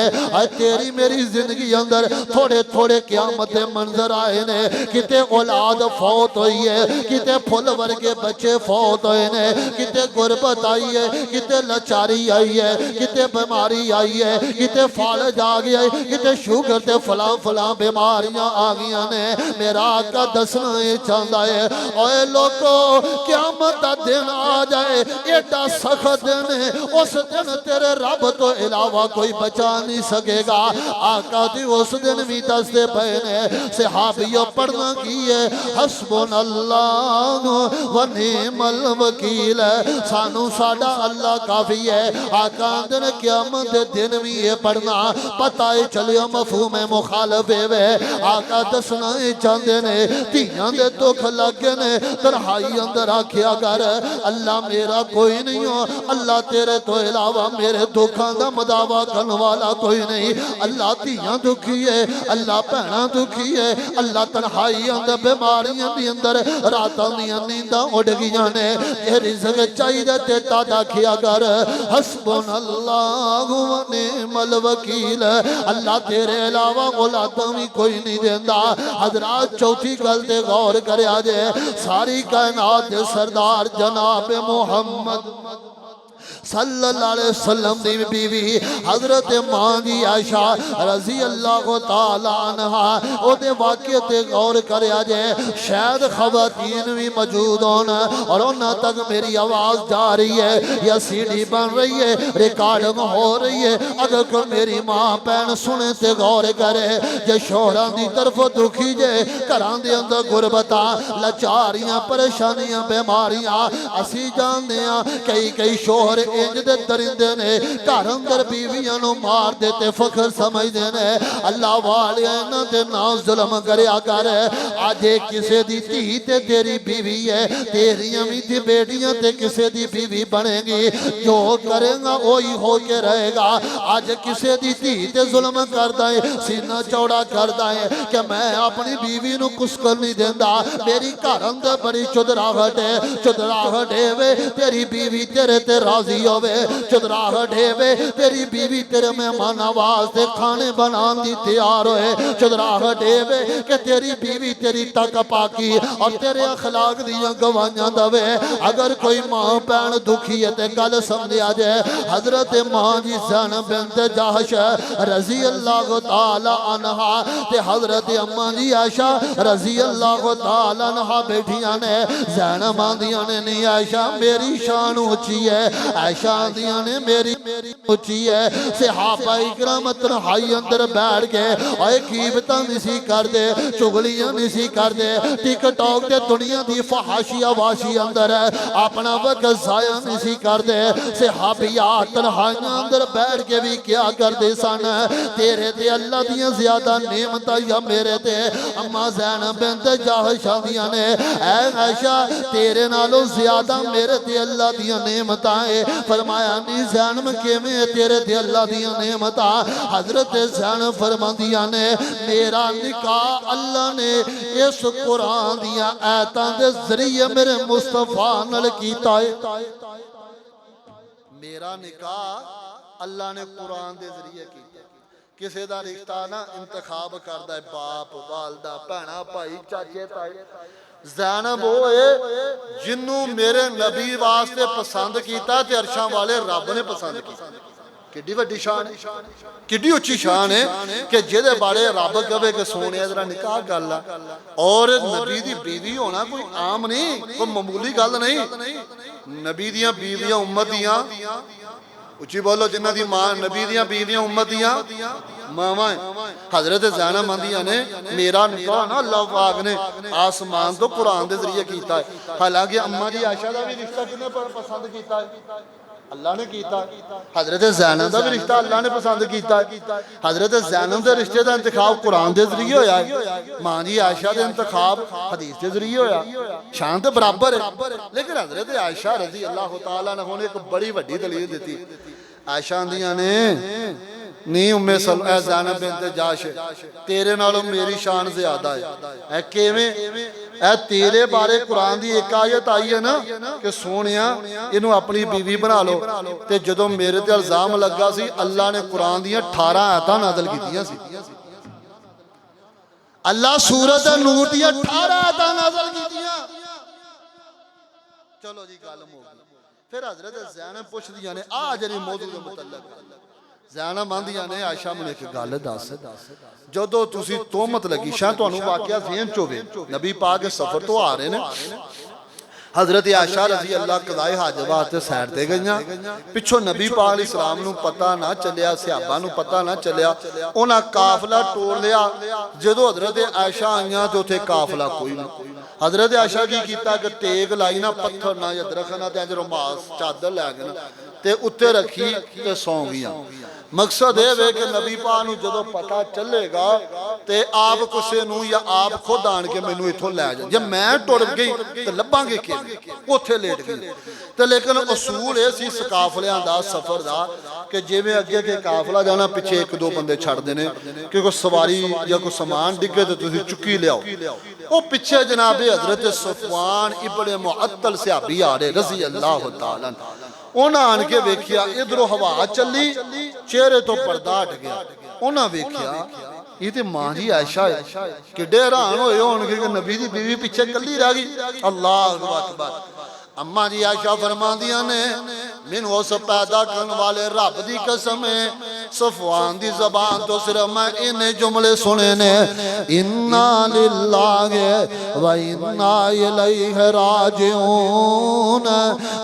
तेरी मेरी जिंदगी अंदर थोड़े थोड़े क़यामत दे मंजर आए ने किते औलाद फौत हुई है किते फुल वर्गे बच्चे फौत हुए ने किते गुरबत आई है किते लाचारी आई है किते बीमारी आई है किते फालज आ गया है किते शुगर ते फला फला बीमारियां आ गई ने मेरा आका दसना ये चाहता है ओए लोगो क़यामत दा दिन आ जाए एडा सख्त दिन है उस दिन तेरे रब तो इलावा कोई बचा नहीं सकेगा आका दी उस दिन भी दसदे पे ने सहाबियों पढ़ना की है हस्बुनल्लाह व निअमल वकील सानू साडा अल्लाह काफी है आका दिन क़यामत दे दिन भी ये पढ़ना पता है चलियो मफहूम मुखालिफ वे आका दसना चाहते ने धीयां दे दुख लगे ने तन्हाई अंदर आखिया कर अल्लाह मेरा कोई नहीं हो अल्लाह तेरे तो इलावा मेरे दुखों का मदावा करने वाला कोई नहीं अल्लाह धीयां दुखी है अल्लाह भैणा दुखी है अल्लाह तन्हाई अंदर बीमारियां दी अंदर रातां दियां नींदां उड़ गईयां ने ये रिज़्क चाहिए ते तादा खिया कर हस्बुनल्लाह व निअमल वकील अल्लाह तेरे अलावा औलादां भी कोई नहीं देंदा हजरात चौथी गल ते गौर करया जे सारी कायनात दे सरदार जनाब मोहम्मद सल्लल्लाहु अलैहि वसल्लम दी बीवी हजरत मां दी आयशा रजी अल्लाह तआला अन्हा ओदे वाक़े ते गौर करया जे शायद खवातीन भी मौजूद होन और उन्हां तक मेरी आवाज जा रही है या सीडी बन रही है रिकॉर्डिंग हो रही है अगर कोई मेरी मां भैन सुने ते गौर करे जे शोहरां दी तरफ दुखी जे घरां दे अंदर गुरबतां लाचारियां परेशानियां बीमारियां असी जानदे हां कई शोहर इंज दे दरिंदे ने घर अंदर बीवियां नु मार देते फखर समझदे ने अल्लाह वाले इन्हां ते ना जुल्म करया कर अज किसे दी धी ते तेरी बीवी है तेरियां भी दी बेटियां ते किसे दी बीवी बनेगी जो करेगा वही हो के रहेगा अज किसे दी धी ते जुल्म करदा है सीना चौड़ा करदा है कि मैं अपनी बीवी नु कुछ कर नहीं देंदा मेरी घर अंदर बड़ी चुदराहट है वे तेरी बीवी तेरे ते राजी होवे चुदराहट है तेरी बीवी तेरे मेहमान वास्ते खाने बनाने दी तैयार होए चुदराहट है कि तेरी बीवी तेरी तक पाकी और तेरे अखलाक दियां गवाहियां दवे अगर कोई मां भैन दुखी है ते गल समझिया जाए हजरत मां जी ज़ैनब बिन्त जहश रजी अल्लाह तआला अन्हा ते हजरत अम्मा जी आयशा रजी अल्लाह तआला अन्हा बैठियां ने ज़ैनब आंदियां ने नहीं आयशा मेरी शान ऊंची है आयशा आंदियां ने मेरी ऊंची है सहाबा इकराम तन्हाई अंदर बैठ के ओए कीमतां नहीं करदे चुगलियां नहीं करदे टिकटॉक ते दुनिया दी फहाशी आवाशी अंदर अपना वक्त जाया नहीं करदे सहाबिया तन्हाइयां अंदर बैठ के भी क्या करदे सन तेरे ते अल्लाह दियां ज्यादा नेमतां या मेरे ते अम्मा ज़ैनब बिन्त जहश आंदियां ने ऐ आयशा तेरे नालों ज्यादा मेरे ते अल्लाह दियां नेमतां है फरमाया नी ज़ैनब किवें तेरे ते अल्लाह दियां नेमतां हजरत ज़ैनब फरमांदियां ने मेरा निकाह अल्लाह ने इस कुरान दियां आयतां दे जरिए मेरे मुस्तफा नाल कीता है मेरा निकाह अल्लाह ने कुरान दे जरिए कीता किसी दा रिश्ता ना इंतखाब करदा है बाप वालदा भैणा भाई चाचे ताए ज़ैनब वो है जिन्नू मेरे नबी वास्ते पसंद किया ते अरशां वाले रब ने पसंद किया किड्डी वड्डी शान है किड्डी उच्ची शान है कि जिहदे बारे रब कहे कि सोने जरा निकाह कर ला और नबी दी बीवी होना कोई आम नहीं कोई मामूली गल नहीं नबी दियां बीवियां उम्मत दियां उच्ची बोलो जिन्हां दी मां नबी दियां बीवियां उम्मत दियां मावा हजरत ज़ैनब आंदियां ने मेरा निकाह ना अल्लाह पाक ने आसमान तो कुरान के जरिए किया है। हालांकि अम्मा जी आयशा का भी रिश्ता किन्ने पसंद किया है? अल्लाह ने किया। हजरत ज़ैनब का भी रिश्ता अल्लाह ने पसंद किया। हजरत ज़ैनब के रिश्ते का इंतखाब कुरान के जरिए होया है, मां जी आयशा का इंतखाब हदीस के जरिए होया। शान तो बराबर है, लेकिन हजरत आयशा रज़ी अल्लाह तआला ने एक बड़ी वड्डी दलील दी। आयशा आंदियां ने नी उम्मे ज़ैनब बिन्त जाश तेरे नालों मेरी शान ज्यादा है। किवें? ए तेरे बारे कुरान की एक आयत आई है ना कि सोनिया इनू अपनी बीवी बना लो, ते जदों मेरे ते इल्जाम लगा सी अल्लाह ने कुरान दी 18 आयतां नाज़िल कीतियां सी। अल्लाह सूरत नूर दी 18 आयतां नाज़िल कीतियां। चलो जी गल मुक गई। फिर हजरत ज़ैनब पुछदियां ने आ जरी मौजू दे मुतल्लक ज़ैनब आंदियां ने आयशा मैनूं एक गल दस, जदों तुसीं तोहमत लगी शायद तुहानूं वाकिया ज़हन च होवे नबी पाक सफर तो आ रहे ने, हजरत आयशा रज़ी अल्लाह कज़ाए हाजत वास्ते सैर ते गईयां, पिछों नबी पाक इस्लाम नूं पता ना चलिया, सहाबा नूं पता ना चलिया, उन्हां काफिला टोल लिया। जदों हजरत आयशा आईयां ते उत्थे काफिला कोई नहीं। हजरत आयशा की कीता कि टेक लाई ना पत्थर ना या दरख्त ना ते रुमाल चादर लै गए ते उत्ते रखी ते सौ गईयां। मकसद यह है कि नबी पाक नूं जदों पता चलेगा ते आप किसी नूं या आप खुद आन के मैनूं इत्थों लै जा, जे मैं टुर गई तो लभांगे कि उत्थे लेट गई। तो लेकिन असूल यह सी काफलियां दा सफर दा कि जिवें अगे के काफिला जाना पिछे एक दो बंदे छड्डदे ने कि कोई सवारी या कोई समान डिगे तो तुसीं चुक्की लियाओ। वो पिछे जनाबे हजरत सफवान इब्ने मुअत्तल सहाबी आ रहे रज़ी अल्लाह तआला, उन्हें आन के वेख्या इधरों हवा चली, चेहरे तो पर्दा हट गया। उन्हें वेख्या ये तो मां जी आयशा है, किड्डे हैरान होए होणगे कि नबी दी बीवी पिछे कल्ली रह गई। अल्लाहु अकबर। अम्मा जी आयशा फरमांदियां ने मैनूं उस पैदा करने वाले रब दी कसम है, सफवान दी ज़बान तो सिर्फ मैं इन्ने जुमले सुने ने, इन्ना लिल्लाहि व इन्ना इलैहि राजिऊन।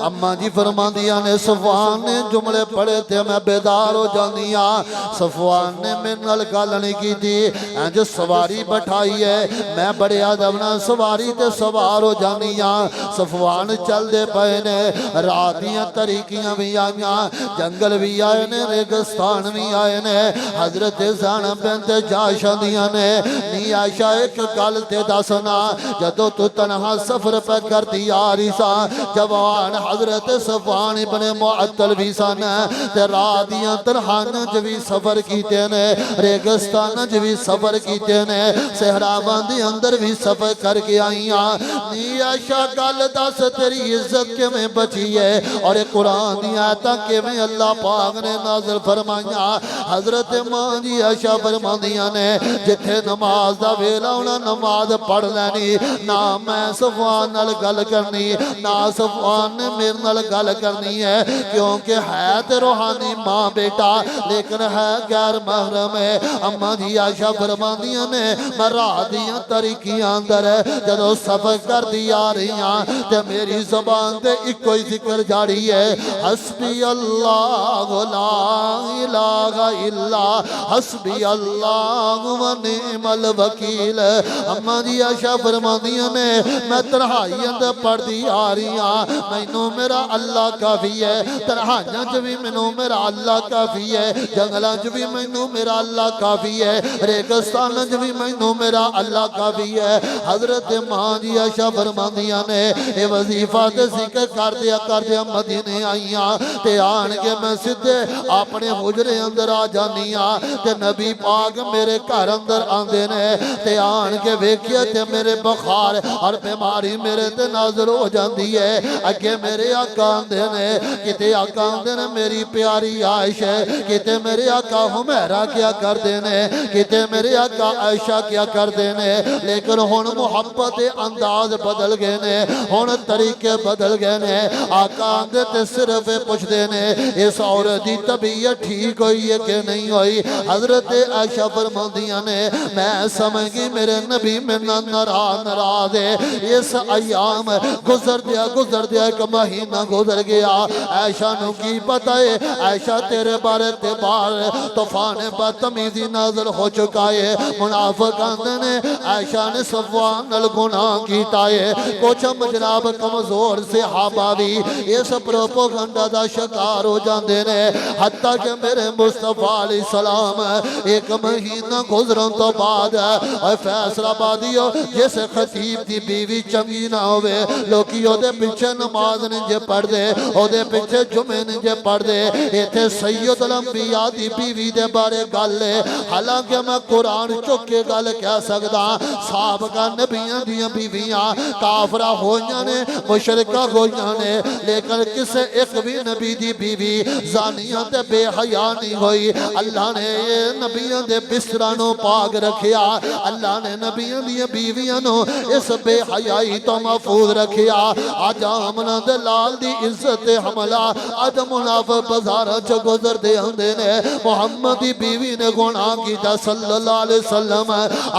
अम्मा जी फरमांदियां ने सफवान ने जुमले पढ़े थे मैं बेदार हो जानी हाँ। सफवान ने मेरे नाल गल नहीं की थी, इंज सवारी बैठाई है, मैं बड़े अदब नाल सवारी ते सवार हो जानी हाँ। सफवान चलते पे ने, रात दियां तरीकियां भी आईयां, जंगल भी आए ने, रेगिस्तान भी आए ने। हजरत ज़ैनब बिन्त जाश आंदियां ने नी आयशा एक गल ते दसना, जदों तू तनहा सफर पे करती आ रही सा, जवान हजरत सफवान इब्ने मुअत्तल भी सन, ते रात दियां तन्हाइयां च भी सफर कीते ने, रेगिस्तान च भी सफर कीते ने, सहरावां दे अंदर भी सफर करके आईयां। नी आयशा गल दस तेरी इज्जत किवें बची है और कुरान दी आयतां किवें अल्लाह पाक ने नाज़िल फरमाइयां। हजरत मां जी आयशा फरमांदियां ने जिथे नमाज दा वेला होना नमाज पढ़ लैनी, ना मैं सफवान नाल गल करनी ना सफवान ने मेरे नाल गल करनी है, क्योंकि है ते रूहानी मां बेटा लेकिन है गैर महरम है। अम्मा जी आयशा फरमांदियां ने मैं रात दियां तरीकियां अंदर जदों सफर करदी आ रही हां ते मेरी ज़बान ते इको ही जिक्र जारी है, हस्बी अल्लाह ला इलाहा इल्ला हस्बी अल्लाह व निअमल वकील। अम्मा जी आयशा फरमांदियां ने मैं तन्हाई अंदर पढ़दी आ रही हां, मैनू मेरा अल्लाह काफी है, तन्हाइयां च भी मैनू मेरा अल्लाह काफी है, जंगलां च भी मैनू मेरा अल्लाह काफी है, रेगिस्तान च भी मैनू मेरा अल्लाह काफी है। हजरत मां जी आयशा फरमांदियां ने ये वजीफा ते जिक्र करदिया मदीने आईयां ते आन के मैं सीधे अपने हुजरे अंदर आ जानी हां ते नबी पाक मेरे घर अंदर आंदे ने ते आन के वेखिया ते मेरे बुखार और बीमारी मेरे ते नाज़िल हो जाती है। अगे मेरे आका आंदे ने, किते आका आंदे ने मेरी प्यारी आयशा, किते मेरे आका हुमैरा क्या करते ने, किते मेरे आका आयशा क्या करते ने, लेकिन हुण मुहब्बत दे अंदाज बदल गए ने, हुण तरीके बदल गए ने। आका आंदे ते सिर्फ पुछदे ने इस औरत की तबीयत ठीक हो हुई है कि नहीं हुई। हजरत आयशा फरमांदियां ने मैं समझ गई मेरे नबी मेरे नाराज है। इस अयाम गुजर दिया एक महीना गुजर गया। आयशा नु की पता है, आयशा तेरे बारे ते बार तूफान बदतमीजी नाज़िल हो चुका है। मुनाफिक आंदे ने आयशा ने सफवान नाल गुनाह कीता है। कुछ जनाब कमजोर सहाबा भी इस प्रोपोगंडा दा शिकार हो जाते ने। हत्ता कि मेरे मुस्तफा अलैहि सलाम एक महीना गुजरन तो बाद फैसलाबादियो जिस खतीब की बीवी चंगी ना होवे लोकी ओदे पीछे नमाज नहीं जे पढ़दे, ओदे पीछे जुमे नहीं जे पढ़दे। इत्थे सैयदुल अंबिया दी बीवी दे बारे गल है। हालांकि मैं कुरान चुक के गल कह सकदा साबका नबियां दी बीवियां काफरा होइयां ने, मुशरिका होइयां ने, लेकिन किसे एक भी नबी दी बीवी जानिया ते बेहया नहीं हुई। अल्लाह ने नबियां दे बिस्तरा नु पाक रखिया। अल्लाह ने नबियां दी बीवियां नु इस बेहयाई तो महफूज रखिया। अज आमना दे लाल दी इज्जत हमला अज मुनाफिक बाजार च गुजरदे आंदे ने। मुहम्मद दी बीवी ने गुनाह कीता सल्लल्लाहु अलैहि वसल्लम।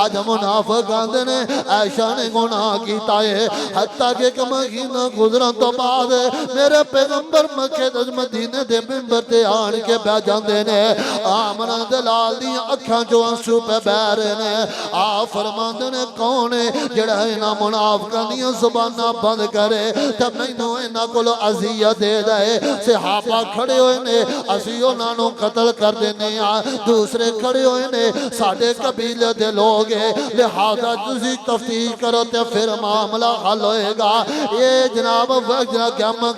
अज मुनाफिक आंदे ने आयशा ने गुनाह कीता है। हत्ता कि एक महीना गुजरन तो बाद मेरे पैगंबर मक्के ते मदीने दे मिंबर ते आन के बैठ जांदे ने। आमना दे लाल दी अखां चों आंसू पे बह रहे ने। आ फरमांदे ने कौन है जेड़ा इन्हां मुनाफिकां दी ज़ुबानां बंद करे ते मैनूं इन्हां कोलों अज़ियत दे दे। सहाबा खड़े होए ने असीं उन्हां नूं कतल कर देने आ। दूसरे खड़े होए ने साडे कबीले दे लोग है, लिहाजा तुसीं तफ्तीश करो ते फिर मामला हल होएगा। ये जनाब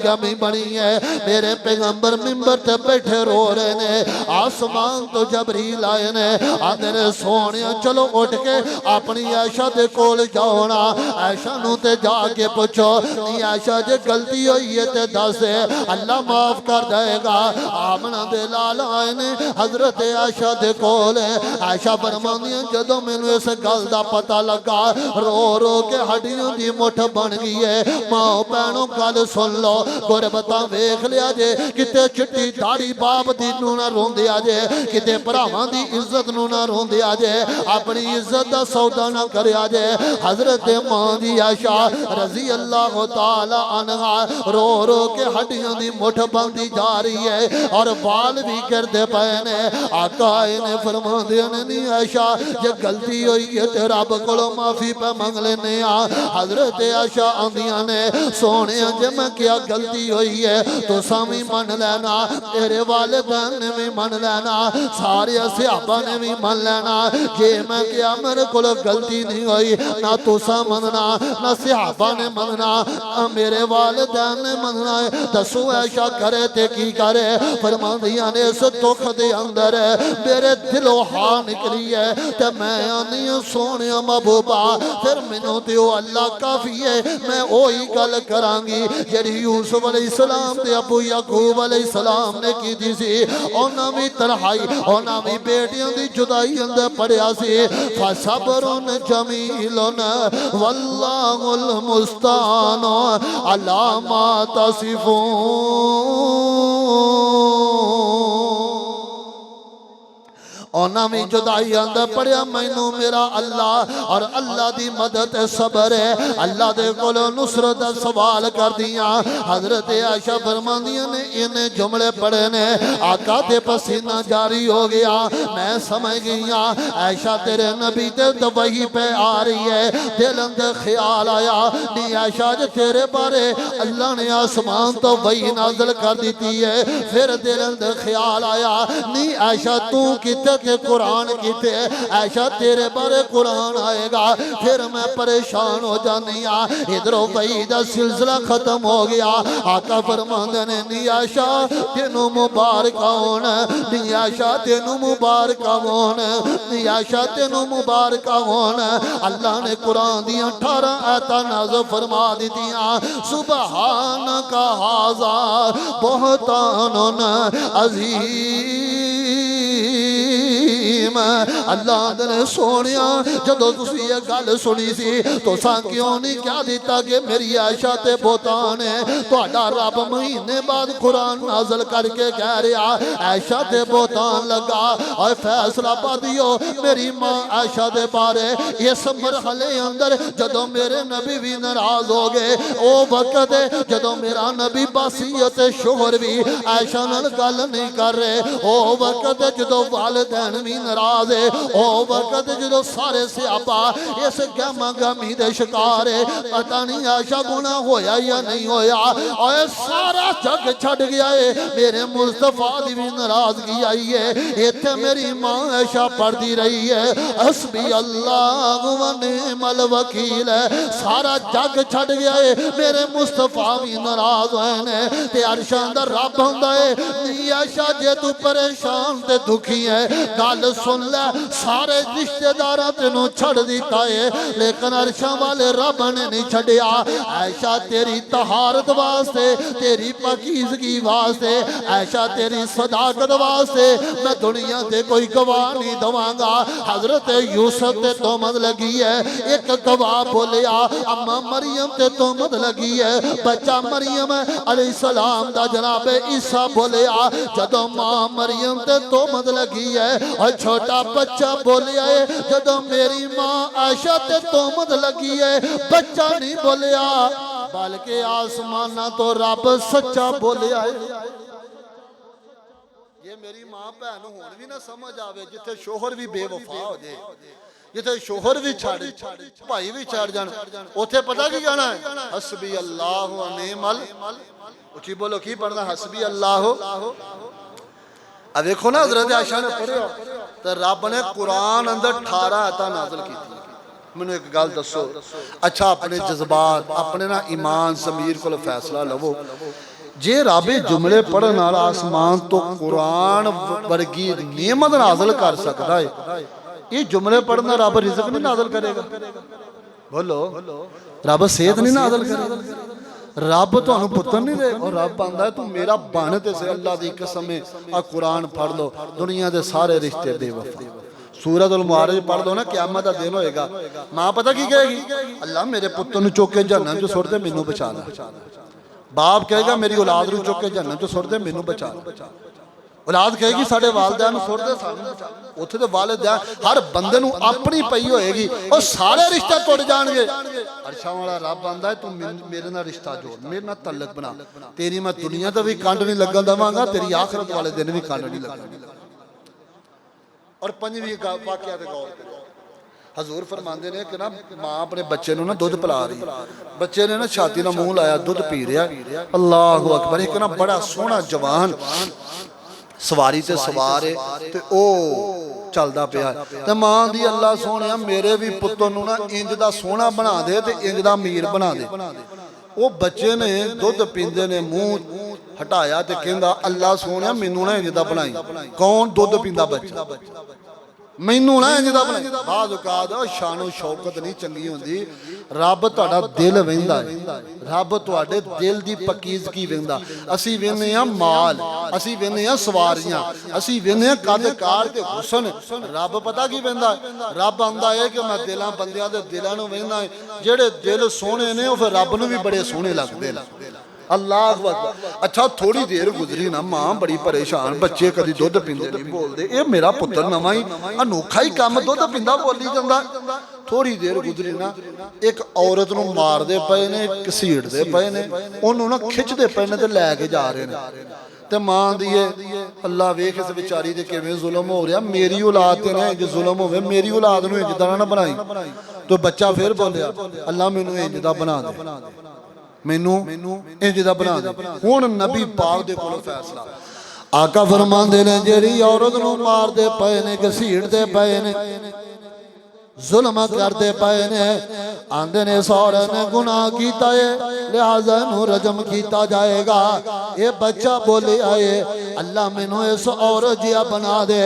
गमी बनी है। मेरे पैगंबर मिंबर ते बैठे रो रहे ने। आसमान तो जबरील आए ने आंदे ने सोने चलो उठ के अपनी आयशा दे कोल जाओ ना। आयशा नूं ते जाके पूछो नी आयशा जे गलती हुई है ते दस अल्लाह माफ कर देगा। आमना दे लाल आए ने हजरत आयशा दे कोल। आयशा फरमांदी जदों मैनूं इस गल दा पता लगा रो रो के हड्डियों दी मुठ बन गई है। माओ भैनों गल सुन लो, गुरबता वेख लिया जे किते चिट्टी दाढ़ी बाप दी नूं ना रोंदिया जे, किते भरावां दी इज्जत नूं ना रोंदिया जे, अपनी इज्जत दा सौदा ना करया जे। हजरत मां दी आयशा रजी अल्लाह तआला अन्हा रो रो के हड्डियों दी मुठ बनदी जा रही है और बाल भी गिरदे पए ने। आका ने फरमांदे ने नी आयशा जे गलती होई है ते रब कोलों माफी पे मंग लेने आ। हजरत आयशा आंदियां ने सोने जे मैं क्या गलती हुई है तुसां भी मन लेना, तेरे वालिदैन ने भी मन लेना, सारे सहाबा ने भी मन लेना। जे मैं क्या मेरे को गलती नहीं हुई ना तुसां मनना ना सहाबा ने मनना मेरे वालिदैन ने मनना है। दसो ऐशा करे ते की करे। फरमांदियां ने इस दुख दे अंदर मेरे दिलों हां निकली है ते मैं आनी सोने महबूबा फिर मैनू ते अल्लाह काफी है। मैं वही गल करांगी जेड़ी यूसुफ अलैहिस्सलाम ते अबू याकूब अलैहिस्सलाम ने की दी सी। उन्हां भी तन्हाई उन्हां भी बेटियां दी जुदाई अंदर पढ़िया सी फसब्रुन जमीलुन वल्लाहुल मुस्तान अला मा तसिफून। उन्हां भी जुदाई अंदर पढ़िया मैनू मेरा अल्लाह और अल्लाह दी मदद सबर है। अल्लाह दे कोलों नुसरत दा सवाल कर दिया। हजरत आयशा फरमांदियां ने इन्हें जुमले पढ़े ने आका ते पसीना जारी हो गया। मैं समझ गई आयशा तेरे नबी ते वही पे आ रही है। दिल अंदर ख्याल आया नी आयशा जे तेरे बारे अल्लाह ने आसमान तो वही नाज़िल कर दी है। फिर दिल अंदर ख्याल आया नी आयशा तू किते के कुरान कीते ऐशा तेरे बारे कुरान आएगा। फिर मैं परेशान हो जानी आ। इधरों वही दा सिलसिला खत्म हो गया। आका फरमांदे ने नी आयशा तेनू मुबारक होन, नी आयशा तेनू मुबारक होन, नी आयशा तेनू मुबारक होन। अल्लाह ने कुरान दी 18 आयतां नाज़िल फरमा दित्तियां। सुबहानक हाज़ा बुहतानुन अज़ीम। करीम अल्लाह ने सोनिया जदों तुसीं ये गल सुनी सी तुसां क्यों नहीं कह दिता कि मेरी आयशा ते बोतान है तुहाडा रब महीने बाद कुरान नाज़िल करके कह रहा आयशा ते बोतान लगा और फैसला पा दियो मेरी मां आयशा दे बारे इस मरहले अंदर जदों मेरे नबी भी नाराज हो गए ओ वक्त जदों मेरा नबी बासियत शोहर भी आयशा नाल गल नहीं कर रहे ओ वक्त जदों वालिदैन भी नाराज है ओ वक्त जदों सारे सियापा इस गहमा गमी दे शिकार है पता नहीं आयशा गुनाह होया या नहीं होया और सारा जग छड़ गया है मेरे मुस्तफा दी भी नाराजगी आई है इत्थे मेरी मां आयशा पढ़ती रही है हस्बी अल्लाह व निअमल वकील है सारा जग छड़ गया है मेरे मुस्तफा भी नाराज होए ने ते अर्शां दा रब हुंदा है नी आयशा जे तू परेशान ते दुखी है गल सुन ले सारे रिश्तेदारां तेनू छड़ दिता है लेकिन अर्शां वाले रब ने नहीं छड़िया आयशा तेरी तहारत वास्ते तेरी पाकीज़गी वास्ते आयशा तेरी सदाकत वास्ते मैं दुनिया ते कोई गवाह नहीं दवांगा हजरत यूसुफ ते तोहमत लगी है एक गवाह बोलिया अम्मा मरियम ते तोहमत लगी है बच्चा मरियम अलैहिस्सलाम दा जनाब ईसा बोलिया जदों मां मरियम ते तोहमत लगी है और छोटा बच्चा बोलिया है जदों मेरी मां आयशा ते तोहमत लगी है बच्चा नहीं बोलिया बल्कि आसमाना तो रब सच्चा बोलिया है ये मेरी मां भैन हुण भी ना समझ आवे जिथे शोहर भी बेवफा हो जाए जिथे शोहर भी छड़ भाई भी छड़ जान उथे पता की कहना है हस्बी अल्लाह व निअमल उची बोलो की पढ़ना हस्बी अल्लाह अब देखो ना हजरत आयशा ने पढ़िया तो रब ने कुरान अंदर 18 आयतां नाज़िल की मैनू एक गल दसो अच्छा अपने जज्बात अपने ना ईमान ज़मीर को फैसला लवो जे रब जुमले पढ़न वाला आसमान तो कुरान वर्गी नियमत नाज़िल कर सकता है ये जुमले पढ़ना रब रिज़्क नहीं नाज़िल करेगा बोलो रब सेहत नहीं नाज़िल करेगा रब तुहानू पुत्र नहीं दे और रब आंदा तू मेरा बन ते से अल्लाह दी कसम है आ कुरान पढ़ लो दुनिया दे सारे रिश्ते बेवफा सूरत अल मुआरिज पढ़ दो ना क़यामत दा दिन होएगा मां पता की कहेगी अल्लाह मेरे पुत्र नू चुक के जहन्नम च सुट दे मैनू बचा ले बाप कहेगा मेरी औलाद नू चुक के जहन्नम च सुट दे मैनू बचा औलाद कहेगी साडे वालिदैन नू सुट दे सानू उत्थे ते वालिदैन हर बंदे नू अपनी पई होएगी और सारे रिश्ते टुट जाणगे अर्शां वाला रब आंदा है तू मेरे नाल रिश्ता जोड़ मेरे नाल तल्लक बना तेरी मैं दुनिया ते भी कंड नहीं लगन देवांगा तेरी आखिरत वाले दिन भी कंड नहीं लगन और पंजवीं वाकया ते गौर करो हजूर फरमाते ने कि ना मां अपने बच्चे नू ना दुध पिला रही बच्चे ने ना छाती नाल मूंह लाया दुध पी रहा अल्लाहु अकबर एक ना बड़ा सोहना जवान सवारी ते सवार है ते ओ चलदा पिया ते मां दी अल्लाह सोहणिया मेरे भी पुत्तर नू ना इंज दा सोहना बना दे ते इंज दा अमीर बना दे वो बच्चे ने दुध पींदे ने मूंह हटाया ते कहंदा अल्लाह सोहणिया मैनू ना इंज दा बनाई कौन दुध पींदा बच्चा मैनू ना इंज दा बनाई बाज़ औकात शानो शौकत नहीं चंगी होंदी रब तुहाडा दिल वेंदा है रब तुहाडे दिल दी पकीज़गी वेंदा असीं वेंदे आ माल असीं वेंदे आ सवारियां असीं वेंदे आ कदकार ते हुस्न रब पता की वेंदा रब आंदा है कि मैं दिलां बंदियां दे दिलां नूं वेंदा है जेड़े दिल सोहणे ने वो फिर रब नूं भी बड़े सोहणे लगदे ने अल्लाह अकबर अच्छा थोड़ी देर गुजरी ना मां बड़ी परेशान बच्चे कदी दुध पींदे नहीं बोलते ये मेरा पुत्र नवां ही अनोखा ही काम दुध पींदा बोली जांदा थोड़ी देर गुजरी ना एक औरत नूं मारदे पए ने घसीटदे पए ने ओनू ना खिचदे पए ने ते लै के जा रहे ने ते मां दी अल्लाह वेख इस बेचारी ते किवें जुल्म हो रहा मेरी औलाद ते ना इंज जुल्म होवे मेरी औलाद नूं इंज दा ना बनाई तो बच्चा फिर बोलिया अल्लाह मैनू इंज दा बना दे मैनू इंज दा बना दे हुण नबी पाक दे कोलों फैसला आका फरमांदे ने जेड़ी औरत नूं मारदे पए ने घसीटदे पए ने जुल्म करते पे ने आंदे ने सौरे ने गुनाह किया है लिहाजा नू रजम किया जाएगा ये बच्चा बोले आए अल्लाह मैनू इस औरत जिहा बना दे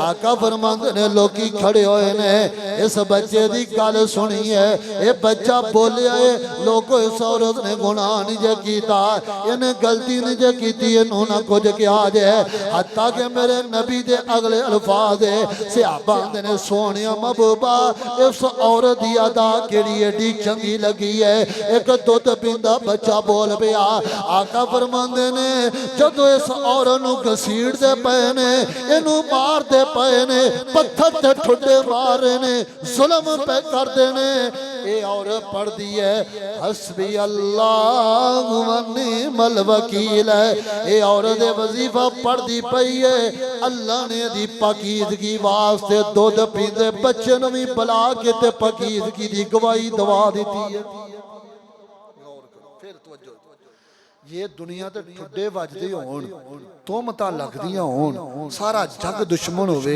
आका फरमांदे ने लोकी खड़े होए ने इस बच्चे की गल सुनी है। ये बच्चा बोलिया है लोगों इस औरत ने गुनाह नहीं जे कीता, इन्हें गलती नहीं जे कीती, इन्हों ना कुछ क्या जे। हत्ता कि मेरे नबी दे अगले अल्फाज सहाबा ने सोने महबूबा इस औरत की अदा केड़ी एडी चंगी लगी है। एक दुध पींदा बच्चा बोल पिया। आका फरमांदे ने जदों इस औरत नूं घसीटदे पए ने, इनू मारदे पए ने, पत्थर ते ठुड्डे मार रहे ने, जुल्म पे करदे ने, ये औरत पढ़दी है हस्बी अल्लाह व निअमल वकील है। ये औरत वजीफा पढ़दी पई है। अल्लाह ने दी पाकीज़गी वास्ते दुध पींदे बच्चे नूं भी बुला के ते पाकीज़गी दी गवाही दवा दी है। ये दुनिया ते ठुड्डे वजदे होण, तोहमतां लगदियां होण, सारा जग दुश्मन होवे,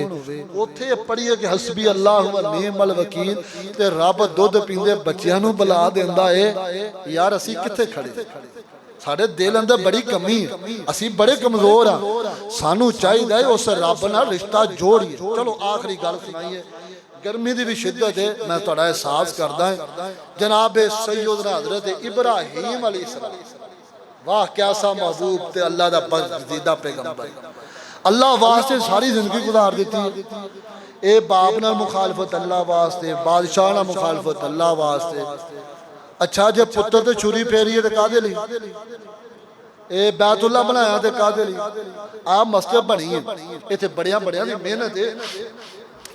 उत्थे पढ़िए कि हस्बी अल्लाह व निअमल वकील ते रब दुध पींदे बच्चियां नूं बुला देंदा है। यार असीं कित्थे खड़े? साडे दिल अंदर बड़ी कमी है, असीं बड़े कमजोर हाँ। सानू चाहिए उस रब नाल रिश्ता जोड़िए। चलो आखिरी गल सुनाइए। गर्मी की भी शिद्दत है, मैं तुहाडा एहसास करदा है। जनाब सैयदना हज़रत इब्राहीम अलैहिस्सलाम, वाह क्या सा महबूब ते अल्लाह दा पसंदीदा पैगंबर, अल्लाह वास्ते सारी जिंदगी गुजार दी है। ये बाप नाल मुखालफत अल्लाह वास्ते, बादशाह नाल मुखालफत अल्लाह वास्ते। अच्छा जे पुत्र ते छुरी फेरी तो कादे लई? ये बैतुल्ला बनाया तो कादे लई? आ मस्जिद बनी है, इत्थे बड़ियां बड़ियां दी मेहनत है,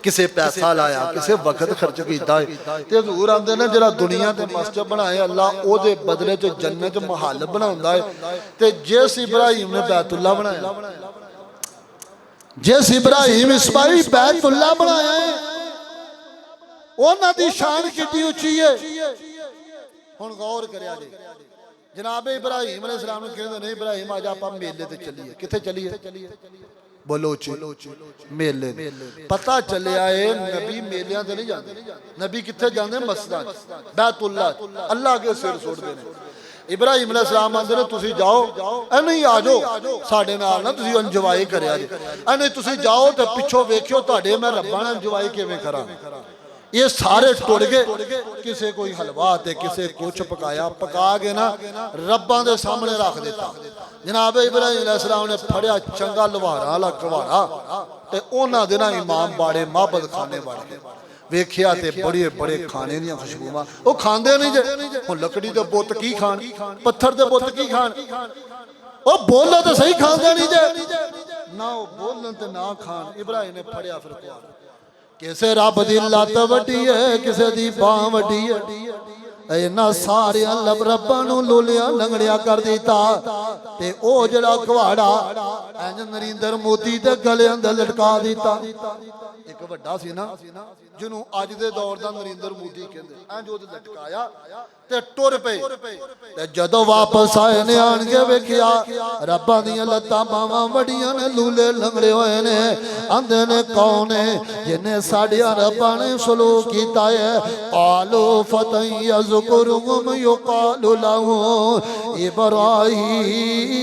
किसे पैसा लाया, किसे वक्त खर्च किया है। ते हजूर आंदे ने जिहड़ा दुनिया ते मस्जिद बनाए अल्लाह ओदे बदले च जन्नत महल बनाउंदा है। ते जिस इब्राहिम ने बैतुल्ला बनाया, जिस इब्राहिम इस्माइल बैतुल्ला बनाया है, उन्हां दी शान कितनी उच्ची है। हुण गौर करिया जी। जनाब इब्राहिम अलैहिस्सलाम ने कहंदे नहीं इब्राहिम आज आपां मेले ते चलीए। कित्थे चलीए? बोलो मेले। पता चलिया है नबी मेलियां ते नहीं जाते, नबी कित्थे जाते? मस्जिदां बैतुल्ला अल्लाह के सिर सुटदे ने। इब्राहिम अलैहिस्सलाम आंदे ने तुसीं जाओ, ए नहीं आ जाओ साडे नाल ना तुसीं इंजॉय करिया जे, ए नहीं तुसीं जाओ ते पिछों वेखियो तुहाडे मैं रब्बां नाल इंजॉय किवें करां। ये सारे टुर गए, किसे कोई हलवा ते किसे कुछ पकाया, पका के ना रब्बां दे सामने रख दिता। जनाब इब्राहिम अलैहिस्सलाम ने फड़िया चंगा लवारा वाला कवाड़ा ते उन्हां दे ना इमाम बाड़े माबद खाने बाड़े वेखिया ते बड़े बड़े खाने दी खुशबूआं। वो खांदे नहीं जे, हुण लकड़ी दे बुत की खान, पत्थर दे बुत की खान, वो बोलो तो सही खांदे नहीं जे, ना वो बोलन ते ना खान। इब्राहिम ने फड़िया फिर किसे रब दी लत वड्डी है, किसे दी बांह वड्डी है। इन्हां सारे रब्बां नूं लोलिया लंगड़िया कर दिता। ते ओ जिहड़ा कुहाड़ा इंज नरिंदर मोदी दे गले अंदर लटका दिता। एक वड्डा सी ना जिन्हों अज दे दौर दा नरिंदर मोदी कहंदे, इंज ओदे लटकाया ते टुर पे। ते जदों वापस आए ने आण के वेखिया रब्बां दीयां लत्तां बावां वड्डियां ने, लूले लंगड़े होए ने। आंदे ने कौन है जिन्हें साडिया रब्बां ने सलूक कीता है? आलो फतह यज़कुरुहुम युकालु लहू इब्राहीम।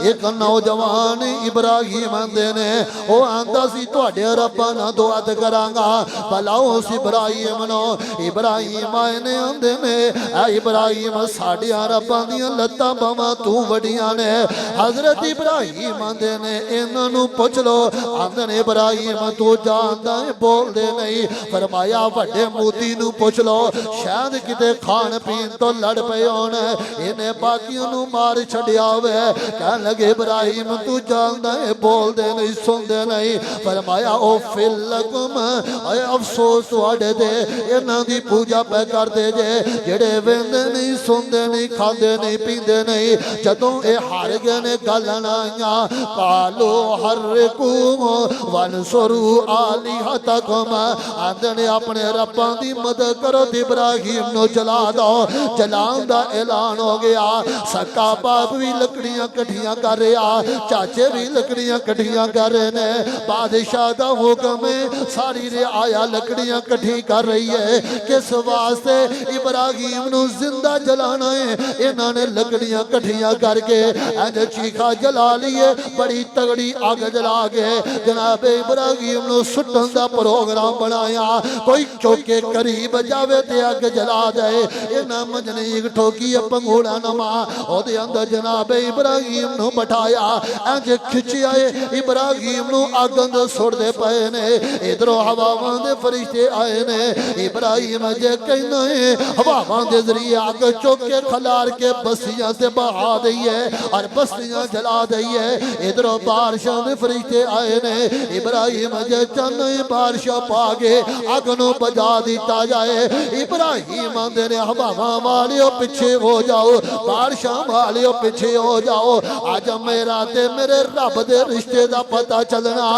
एक नौजवान इब्राहीम आंदे ने, वो आंदा सी तुहाडे रब्बां नाल दुआ करांगा भला उस इब्राहीम नो। इब्राहीम आए ने आंदे ने इब्राहीम साडिया रब्बां दियां लत्तां बावां तू वड्डियां ने। हजरत इब्राहीम आंदे ने इन्हां नूं पुछ लो। आंदे ने इब्राहीम तू जानदा है बोलदे नहीं। फरमाया वड्डे मोदी नूं पुछ लो, शायद किते खाण पीण तो लड़ पे होण, इन्हें बाकियां नूं मार छड्डिया होवे। कहण लगे इब्राहीम तू जानदा है बोलदे नहीं सुनदे नहीं। फरमाया ओ फिलकुम अफसोस तुहाडे ते इन्हां दी पूजा पे करदे जे जेड़े वेंदे नहीं सुनदे नहीं खांदे नहीं पींदे नहीं। जदों ये हार गए ने गल्लां आईयां कालो हरकू वनसुरू आलिहतकुम। आंदे ने अपने रब्बां दी मदद करो ते इब्राहीम नूं जला दो। जलाउण दा ऐलान हो गया। सक्का बाप भी लकड़ियां कट्ठियां कर रहा, चाचे भी लकड़ियां कट्ठियां कर रहे ने। बादशाह दा हुक्म है, सारी रियाया लकड़ियां कट्ठी कर रही है। किस वास्ते? इब्राहीम नूं जिंदा जलाना है। इन्होंने लकड़ियां कट्ठियां करके इंज चीखा जला लिए, बड़ी तगड़ी अग जला के जनाब इब्राहिम नूं सुट्टन दा प्रोग्राम बनाया। कोई चौके करीब जावे ते अग जला दे। इन्हां मंजनीक ठोकी पंगूड़ा नमा ओदे अंदर जनाब इब्राहिम नूं बिठाया, इंज खिचिया इब्राहिम नूं अग अंदर सुटदे पए ने। इधरों हवावां दे फरिश्ते आए ने। इब्राहिम जे कहना है हवावां दे जरिए अग चौके खलार के बस्तियां से बहा दईए और बस्तियां जला दईए। इधरों बादशाह दे फरिश्ते आए ने। इब्राहिम जे चाहना है बादशाह पाके अग नूं बजा दिता जाए। इब्राहिम आंदे ने हवावां वालियो पीछे हो जाओ, बादशाह वालियो पीछे हो जाओ। अज मेरा ते मेरे रब दे रिश्ते दा पता चलना।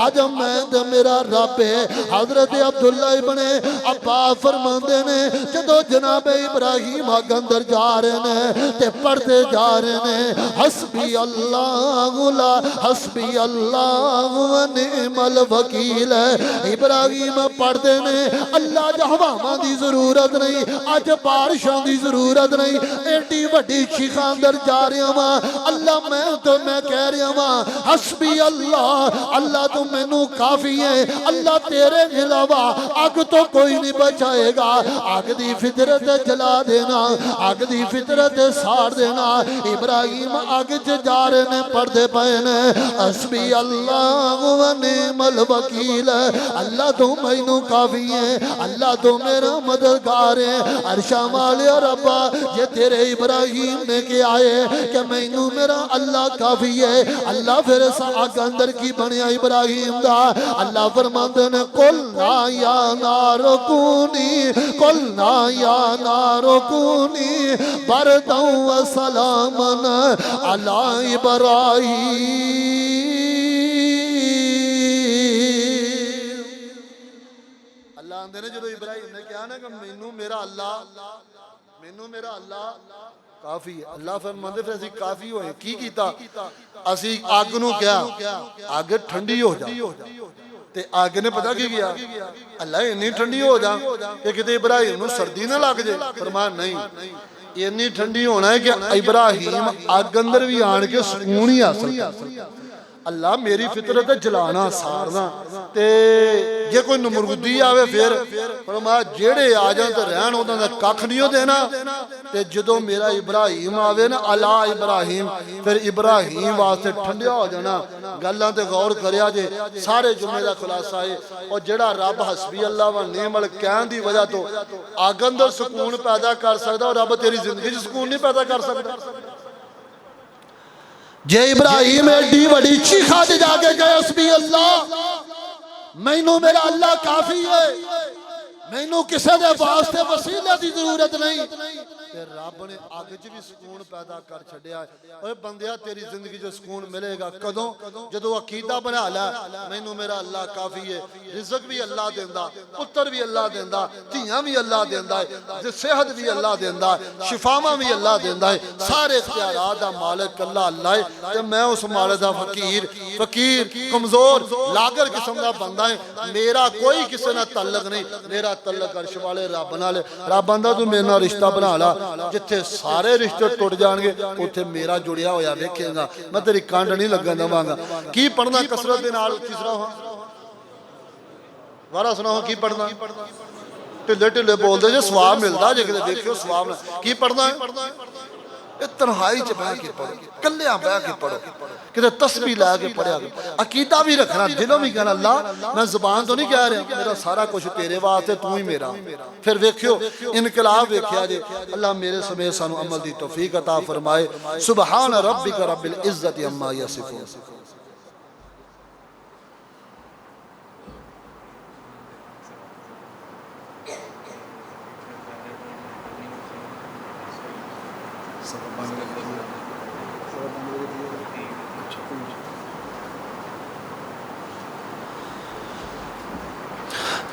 अज मैं ते मेरा रब है। हजरत अब्दुल्ला इब्ने अब्बास फरमांदे ने जदों जनाब इब्राहिम अग अंदर जा रहे ने ते पढ़ते जा रहे ने हस्बी अल्लाह ला हस्बी अल्लाह व निअमल वकील। इब्राहिम पढ़ते ने अल्लाह जहवावां दी जरूरत नहीं, अज बारिशां दी जरूरत नहीं। एडी वड्डी शिखा अंदर जा रहा वा अल्लाह मैं कह रहा वा हस्बी अल्लाह, अल्लाह तो मैनू काफी है। अल्लाह तेरे अलावा अग तो कोई नहीं बचाएगा। अग दी फितरत जला देना, अग दी फितरत साड़ देना। इब्राहिम अग च जा रहे ने, पढ़ते पे ने हस्बी अल्लाह व निअमल वकील। अल्लाह तो मैनू काफी है, अल्लाह तो मेरा मददगार है। अरशा वाले रब्बा जे तेरे इब्राहिम ने क्या है कि मैनू मेरा अल्लाह काफी है। अल्लाह फिर अग अंदर की बनया इब्राहिम दा। अल्लाह फरमांदे ने कुल ना या नारो कूनी, कुल ना या नारो कूनी बरदौ व सलामन अला इब्राहिम। अल्लाह आंदे ने जो इब्राहिम ने कहा ना कि मैनू मेरा अल्लाह काफी है। अल्लाह फरमांदे फिर असीं काफी होए की कीता? असीं अग नूं कहा अग ठंडी हो जा, ते अग ने पता की किया अल्लाह इन्नी ठंडी हो जा कि किते इब्राहिम नूं सर्दी ना लग जाए। फरमाया नहीं, इन्नी ठंडी होना है कि इब्राहिम अग अंदर भी आन के सुकून ही हासिल कर। अल्लाह मेरी फितरत जलाना सारना ते जे कोई नमरूदी आवे फिर फरमाया जेड़े आ जान ते रहन, उन्हां दा कख नहीं देना। ते जदों मेरा इब्राहिम आवे ना अला इब्राहिम, फिर इब्राहिम वास्ते ठंडिया हो जाना। गल्लां ते गौर करिया जे सारे जुमे दा खुलासा है। और जेड़ा रब हस्बी अल्लाह व निअमल कहन दी वजह तो अग अंदर सुकून पैदा कर सकदा, और रब तेरी जिंदगी च सुकून नहीं पैदा कर सकदा। जे इब्राहिम एडी बड़ी चीखा च जाके गए हस्बी अल्लाह मैनू मेरा अल्लाह काफी है, मैनू किसी के वास्ते वसीले की जरूरत नहीं। रब ने अग च भी सुकून पैदा कर छड़िया। ओए बंदिया तेरी जिंदगी जो सुकून मिलेगा कदों? जदों अकीदा बना लै मैनू मेरा अल्लाह काफी है। रिज़्क भी अल्लाह देंदा, पुत्र भी अल्लाह देंदा, धीआं भी अल्लाह देंदा है, सेहत भी अल्लाह देंदा है, शिफावां भी अल्लाह देंदा है। सारे इख्तियारात दा मालिक अल्लाह अल्लाह है। ते मैं उस मालिक दा फकीर कमजोर लागर किस्म दा बंदा है। मेरा कोई किसी नाल तल्लक नहीं, मेरा तल्लक अर्श वाले रब नाल। रब आंदा तू मेरे नाल रिश्ता बना ला, जिथे सारे रिश्ते टुट जाएंगे उथे मेरा जुड़िया होया वेखेगा। मैं तेरी कंड नहीं लगन देवांगा। की पढ़ना कसरत दे नाल तीसरा हो वारा सुनाओ की पढ़ना? ढिले ढिले बोलते जो सवाब मिलता जे किते देखियो सवाब की पढ़ना है। तन्हाई च बह के पढ़ो, कलिया बह के पढ़ो, किते तस्बीह ला के पढ़िया। अकीदा भी रखना, दिलों भी कहना अल्लाह मैं जुबान तो नहीं कह रहा, मेरा सारा कुछ तेरे वास्ते, तू ही मेरा। फिर वेखियो इनकलाब वेख्या जे। अल्लाह मेरे समेत सानू अमल दी तौफीक अता फरमाए। सुबहान रब्बिका रब्बिल इज्जति अम्मा यसिफून।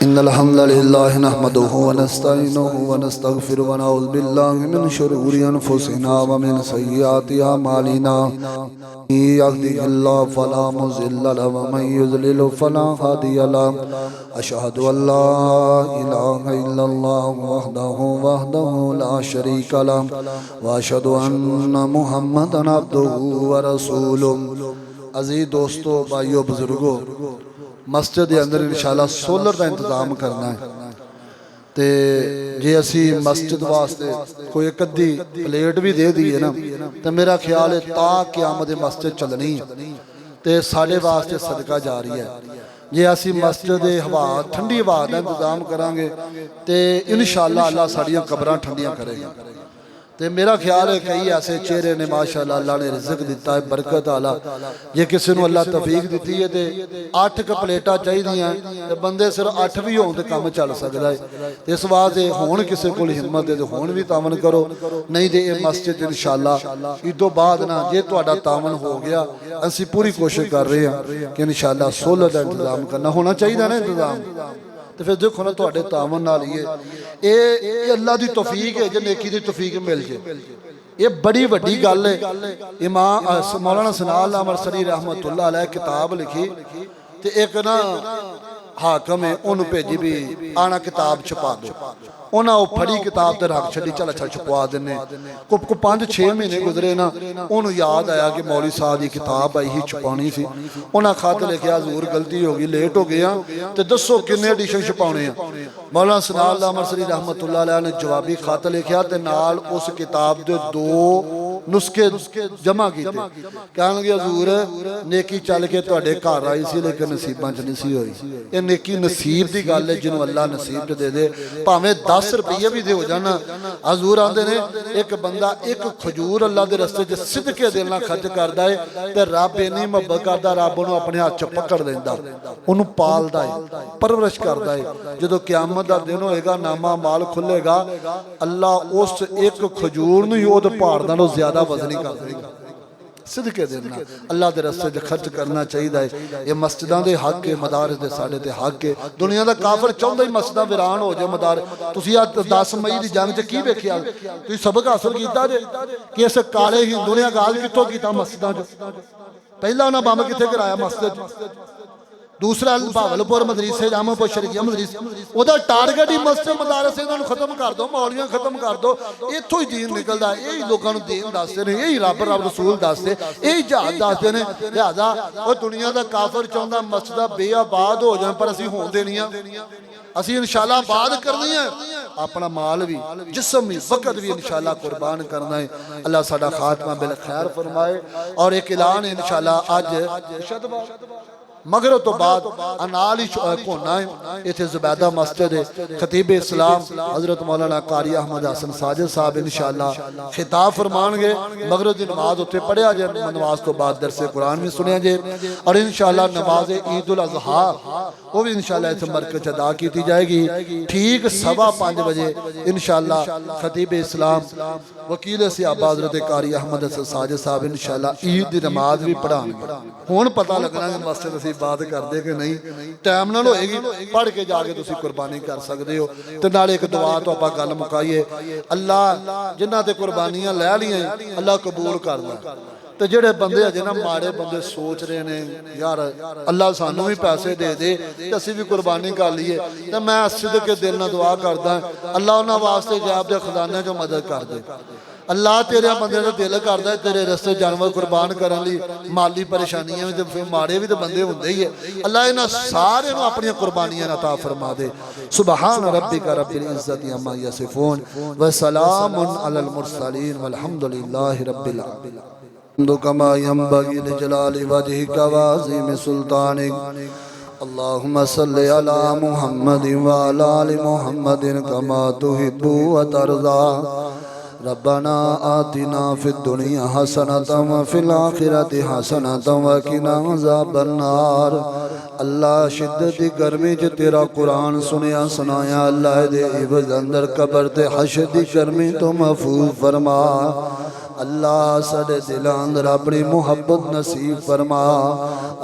इन्नल हम्दुलिल्लाहि नहमदुहु व नस्तईनुहु व नस्तगफिरुहु व नऊज़ु बिल्लाहि मिन शुरूरि अनफुसिना व मिन सय्यिआति अमालिना यहदिहिल्लाहु फला मुज़िल्ल लहु व मन युज़लिल फला हादिय लहु अशहदु अल्ला इलाहा इल्लल्लाहु वहदहु ला शरीका लहु व अशहदु अन्ना मुहम्मदन अब्दुहु व रसूलुहु। अज़ीज़ दोस्तों, भाइयों, बुजुर्गों, मस्जिद के अंदर इंशाअल्लाह सोलर का इंतजाम करना है। तो जे असी मस्जिद वास्ते कोई एक अद्धी प्लेट भी दे दी है ना, तो मेरा ख्याल है ता क़यामत मस्जिद चलनी है, तो साढ़े वास्ते सदका जारी है। जे असी मस्जिद हवा ठंडी हवा का इंतजाम करांगे तो इंशाअल्लाह अल्लाह साड़ियाँ कब्रां ठंडियां करेगा। तो मेरा ख्याल है कई ऐसे चेहरे ने माशाअल्लाह अल्लाह ने रिज़्क दिता है, बरकत आला। जे किसी को अल्लाह तौफीक दी है तो 8 क प्लेटां चाहिए तो बंदे सिर्फ 8 भी होने तो काम चल सकता है। इस वास्ते हुण किसी को हिम्मत है तो हुण भी तावन करो, नहीं तो ये मस्जिद इंशाअल्लाह इदों बाद ना जे तुहाडा तावन हो गया, असीं पूरी कोशिश कर रहे हैं कि इंशाअल्लाह सोलर का इंतजाम करना होना चाहिए ना इंतजाम। तो फिर देखो ना तुहाडे तावन नाल ये अल्लाह की तौफीक है, जो नेकी की तौफीक मिल जाए, ये बड़ी वड्डी गल है। इमाम मौलाना सनाउल्लाह अमरसरी रहमतुल्लाह अलैह किताब लिखी, तो एक ना हाकम है उन्होंने भेजी भी आना किताब छपा दो। उन्हें वो फड़ी किताब तो रख छी, चल अच्छा छपवा देने। को 5-6 महीने गुजरे ना, उन्होंने याद आया कि मौली साहब की किताब आई ही छपानी सी। उन्हें खत लिखा, हजूर गलती हो गई, लेट हो गया, तो दसो किन्ने एडिशन छपाने हैं। मौलाना सनाउल्लाह अमरसरी रहमतुल्लाह अलैह ने जवाबी खत लिखा, तो नाल उस किताब के 2 नुस्खे जमा किए। कहणगे हजूर नेकी चल के तुहाडे घर आई सी, लेकिन नसीबां च नहीं सी होई। ये नेकी नसीब की गल है, जिन्होंने अल्लाह नसीब च दे दे, भावें 10 रुपये भी दे हो जाना। हजूर आंदे ने एक बंदा एक खजूर अल्लाह के रस्ते च सिदके दिल नाल खर्च करता है तो रब इन्नी मुहब्बत करता, रब उन्होंने अपने हाथ च पकड़ लेंदा, उन्होंने पालदा है, परवरिश करता है। जो क्यामत का दिन होएगा, नामा माल खुलेगा, अल्लाह उस एक खजूर नूं ही उस पहाड़ नालों ज्यादा वजनी कर देगा। सिदके देना अल्लाह के रस्ते च खर्च करना चाहिए। ये मस्जिदों के हक है, मदारस के साढ़े ते हक है। दुनिया का काफर चाहता ही मस्जिद वीरान हो जाए। मदार तुसीं 10 मई की जंग च की वेखिया, तुसीं सबक हासिल किया जे कि इस काले हिंदू ने आगाज कितों किया मस्जिदों च। पहला उन्हें बंब कित्थे गिराया मस्जिद, दूसरा भावलपुर मदरीसे जामपुर शरीया मदरीस, वह टारगेट ही मस्जिद मदारस इन्होंने खत्म कर दो, मौलियां खत्म कर दो। इतों ही दीन निकलता, यही लोगों को दीन दसते हैं, यही रब रब रसूल दसते, यही जहाज दसते हैं। लिहाजा वो दुनिया का काफर चाहता मस्जिद बेआबाद हो जाए, पर असीं होण देनियां, असीं इंशाअल्लाह आबाद करनी है। अपना माल भी, जिस्म भी, वक़्त भी इंशाअल्लाह कुर्बान करना है। अल्लाह साडा खात्मा बिल खैर फरमाए। और एक ऐलान है इंशाअल्लाह अज मगरब तो बाद अनाल ही होना है। इतने ज़ुबैदा मस्जिद है, खतीब इस्लाम हज़रत मौलाना कारी अहमद हसन साजिद साहब इंशाअल्लाह खिताब फरमाएंगे। मगरब की नमाज उत्थे पढ़िया जाए, नमाज तो बाद दरसे कुरान भी सुनिया जाए, और इंशाअल्लाह नमाज ईद उल अज़हा वो भी इंशाअल्लाह इस मरकज़ अदा की जाएगी ठीक 5:15 बजे इंशाअल्लाह। खतीब इस्लाम वकील सियाबा हज़रत कारी अहमद हसन साजिद साहब इंशाअल्लाह ईद की नमाज भी पढ़ाएंगे। हुण पता लगना कि मस्जिद बात करते कि नहीं, टाइम नाल होएगी, पढ़ के जाके तुसीं कुर्बानी कर सकते हो। तो नाले एक दुआ तो आप गल मुकाईए, अल्लाह जिन्हां ते कुर्बानियां लै लियां अल्लाह कबूल कर लै। तो जेडे बंदे अजे ना माड़े बंदे सोच रहे ने यार अल्लाह सानू भी पैसे दे दे तो असीं भी कुर्बानी कर लीए, तो मैं सिदके दिल नाल दुआ करदा अल्लाह उन्हां वास्ते जाब दे खजाने चों मदद कर दे। अल्लाह तेरे बंदे का दिल करता है तेरे रस्ते जानवर कुर्बान करने लई, माली परेशानियां भी तो माड़े भी तो बंदे होंदे ही है। अल्लाह इन्हां सारे नूं अपनी कुर्बानियां अता फरमा दे। सुबहान रब्बिका रब्बिल इज्जति अम्मा यसिफून व सलामुन अलल मुरसलीन वल्हम्दुलिल्लाहि रब्बिल आलमीन। कमा यंबगी लिजलाली वजहिका व अज़ीम सुल्तानिक। अल्लाहुम्मा सल्लि अला मुहम्मदिन व अला आलि मुहम्मदिन कमा तुहिब्बु व तर्ज़ा। रब्बना आतिना फिद दुनिया हसनतम व फिल आखिरति हसनतम व किना अज़ाबन्नार। अल्लाह शिद्दत गर्मी च तेरा कुरान सुनिया सुनाया, अल्लाह दे इवज़ अंदर कबर ते हशर दी गर्मी तो महफूज फरमा। अल्लाह साडे दिलां अंदर अपनी मुहब्बत नसीब फरमा।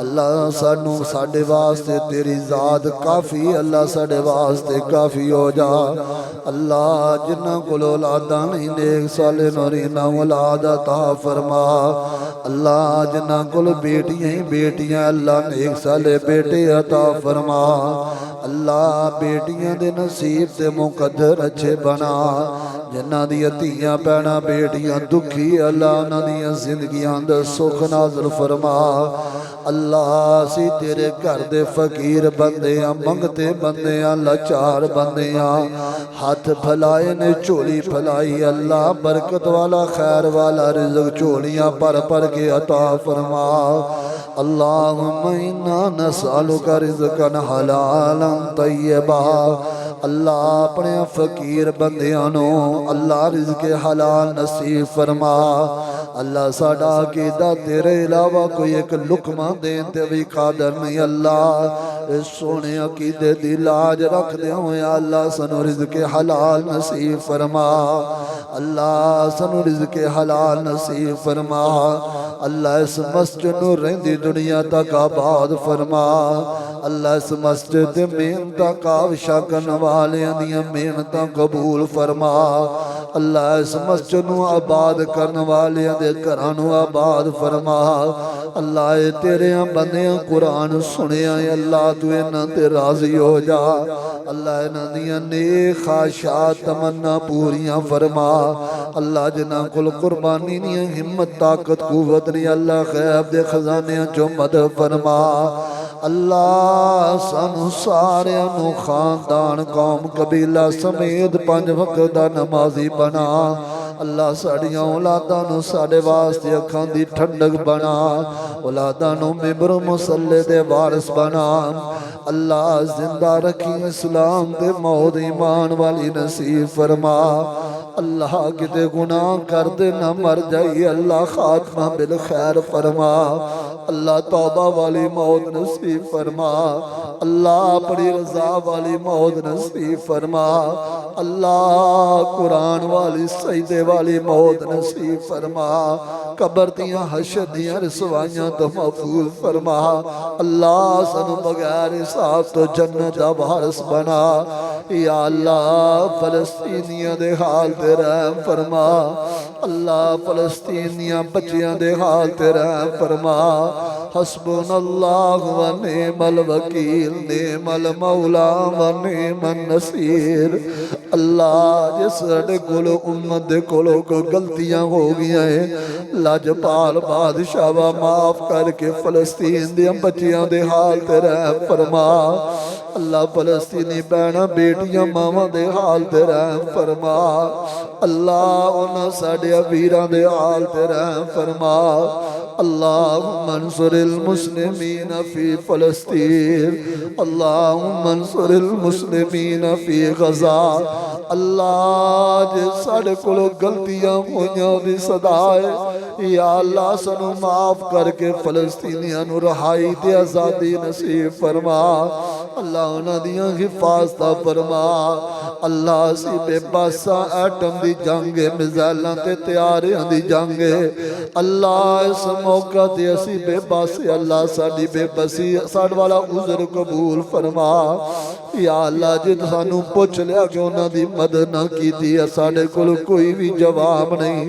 अल्लाह सानू साडे वास्ते तेरी ज़ात काफ़ी, अल्लाह साडे वास्ते काफ़ी हो जा। अल्लाह जिन्हां कोल औलादा नहीं नेक साले नूरीना औलाद अता फरमा। अल्लाह जिन्हां कोल बेटियां ही बेटियां, अल्लाह नेक साले बेटे अता फरमा। अल्लाह बेटियां दे नसीब ते मुकद्दर अच्छे बना। जिन्हां दियां धीआं भैणां बेटियां दुखी, अल्लाह उन्हां दियां जिंदगियां अंदर सुख नाज़िल फरमा। अल्लाह असीं तेरे घर दे फकीर बंदे आ, मंगते बंदे आ, लाचार बंदे आ। हाथ फैलाए ने झोली फैलाई, अल्लाह बरकत वाला खैर वाला रिज़्क़ झोलियां भर भर के अता फरमा। अल्लाहुम्मा इन्ना नसअलुका रिज़्क़न हलालन तय्यबा। अल्लाह अपने फकीर बंदियां नूं अल्लाह रिज़्क़ हलाल नसीब फरमा। अल्लाह साडा अकीदा तेरे अलावा कोई एक लुकमा देन ते भी कादर नहीं। अल्लाह इस सोने अकीदे दी लाज रखदे होए अल्लाह सानू रिज़्क़ हलाल नसीब फरमा। अल्लाह सानू रिज़्क़ हलाल नसीब फरमा। अल्लाह इस मस्जिद नूं रहिंदी दुनिया तक आबाद फरमा। अल्लाह इस मस्जिद दे मेहनतां काविशां करन वालियां दियां मेहनतां कबूल फरमा। अल्लाह इस मस्जिद नूं आबाद करन वालियां दे घरां नूं आबाद फरमा। अल्लाह ए तेरे बंदियां कुरान सुनिया, अल्लाह तू इन्हां ते राज़ी हो जा। अल्लाह इन्हां दियां नेक ख्वाहिशात तमन्ना पूरियां फरमा। अल्लाह जिन्हां कोल कुर्बानी दियां हिम्मत ताकत कुव्वत नहीं, अल्लाह गैब दे खजानियां चों मदद फरमा। अल्लाह सानू सारियां नू खानदान कौम कबीला समेत 5 वक्त दा नमाजी बना। अल्लाह साड़ियां औलादां नू साडे वास्ते अखां दी ठंडक बना। औलादां नू मिंबर मुसल्ले दे वारिस बना। अल्लाह जिंदा रखी इस्लाम दे मौत ईमान वाली नसीब फरमा। अल्लाह किते गुनाह कर दे ना मर जाइए, अल्लाह खात्मा बिल खैर फरमा। अल्लाह तौबा वाली मौत नसीब फरमा। अल्लाह अपनी रजा वाली मौत नसीब फरमा। अल्लाह कुरान वाली सजदे वाली मौत नसीब फरमा। कबर दियां हशर दियां रसवाइयां तो महफूज फरमा। अल्लाह सानू बगैर हिसाब तो जन्नत दा वारिस बना। या अल्लाह फलस्तीनियां दे हाल ते रहम फरमा। अल्लाह फलस्तीनियां बच्चियां दे हाल ते रहम फरमा। हस्बुनल्लाह व निअमल वकील, निअमल मौला व निअमन नसीर। अल्लाह जिस साडे कोल उम्मत दे कोलों कोई गलतियां हो गई हैं, लाजपाल बादशाह वा माफ करके फलस्तीन दियां बच्चियां दे हाल ते रहम फरमा। अल्लाह फलस्तीनी भैणां बेटियां मावां दे हाल ते रहम फरमा। अल्लाह उन्हां साडे वीरां दे हाल ते रहम फरमा। अल्लाहुम्मा अंसुरिल मुस्लिमीन फी फलस्तीन, अल्लाहुम्मा अंसुरिल मुस्लिमीन फी गज़ा। अल्लाह जे साडे कोलों गलतियां होइयां दी सदा है, या अल्लाह सानू माफ करके फलस्तीनियां नू रहाई ते आज़ादी नसीब फरमा। अल्लाह उन्हां दियां हिफाजत फरमा। अल्लाह असीं बेबसा एटम दी जंग मिज़ाइलां ते तैयारियां दी जंग। अल्लाह इस मौका ते असीं बेबस, अल्लाह साडी बेबसी साड वाला उज़र कबूल फरमा। या अल्लाह जे सानू पुछ लिया कि उन्हां दी मदद ना कीती, साडे कोल कोई भी जवाब नहीं।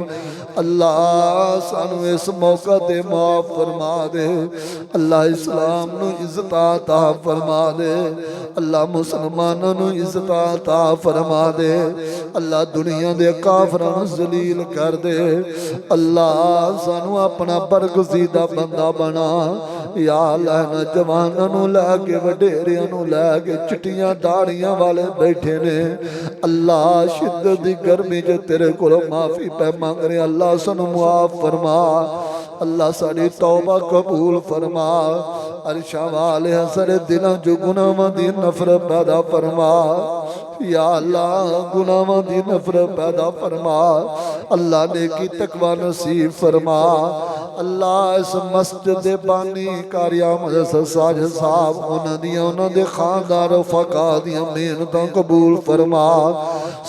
अल्लाह सानू इस मौका ते माफ फरमा दे। अल्लाह इस्लाम नू इज़्ज़त अता फरमा दे। अल्लाह मुसलमानों नू इज़्ज़त अता फरमा दे। अल्लाह दुनिया दे काफरां नू ज़लील कर दे। अल्लाह सानू अपना बरगज़ीदा बंदा बना। या अल्लाह ना जवानों नू लैके वडेरियां नू लैके चिट्टियां दाड़ियां वाले बैठे ने। अल्लाह शिद्दत दी गर्मी च तेरे कोलों माफ़ी पे मंग रहे। अल्लाह सानू मुआफ फरमा। अल्लाह साड़ी तौबा कबूल फरमा। अरशा वाले सारे दिलों जो गुनाहां दी नफरत पैदा फरमा। या अल्लाह गुनाहां दी नफरत पैदा फरमा। अल्लाह नेकी तकवा नसीब फरमा। अल्लाह इस मस्जिद दे बानी कारिया मदरसा साजिद साहब उन्हां दे खानदार फका दियां मेहनतां कबूल फरमा।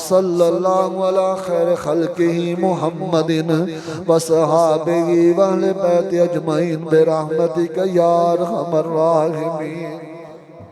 सल्लल्लाहु अला खैर खल्किही मुहम्मदिन व सहाबिही व अहले बैत अजमईन बिरहमतिक या अरहमर राहिमीन।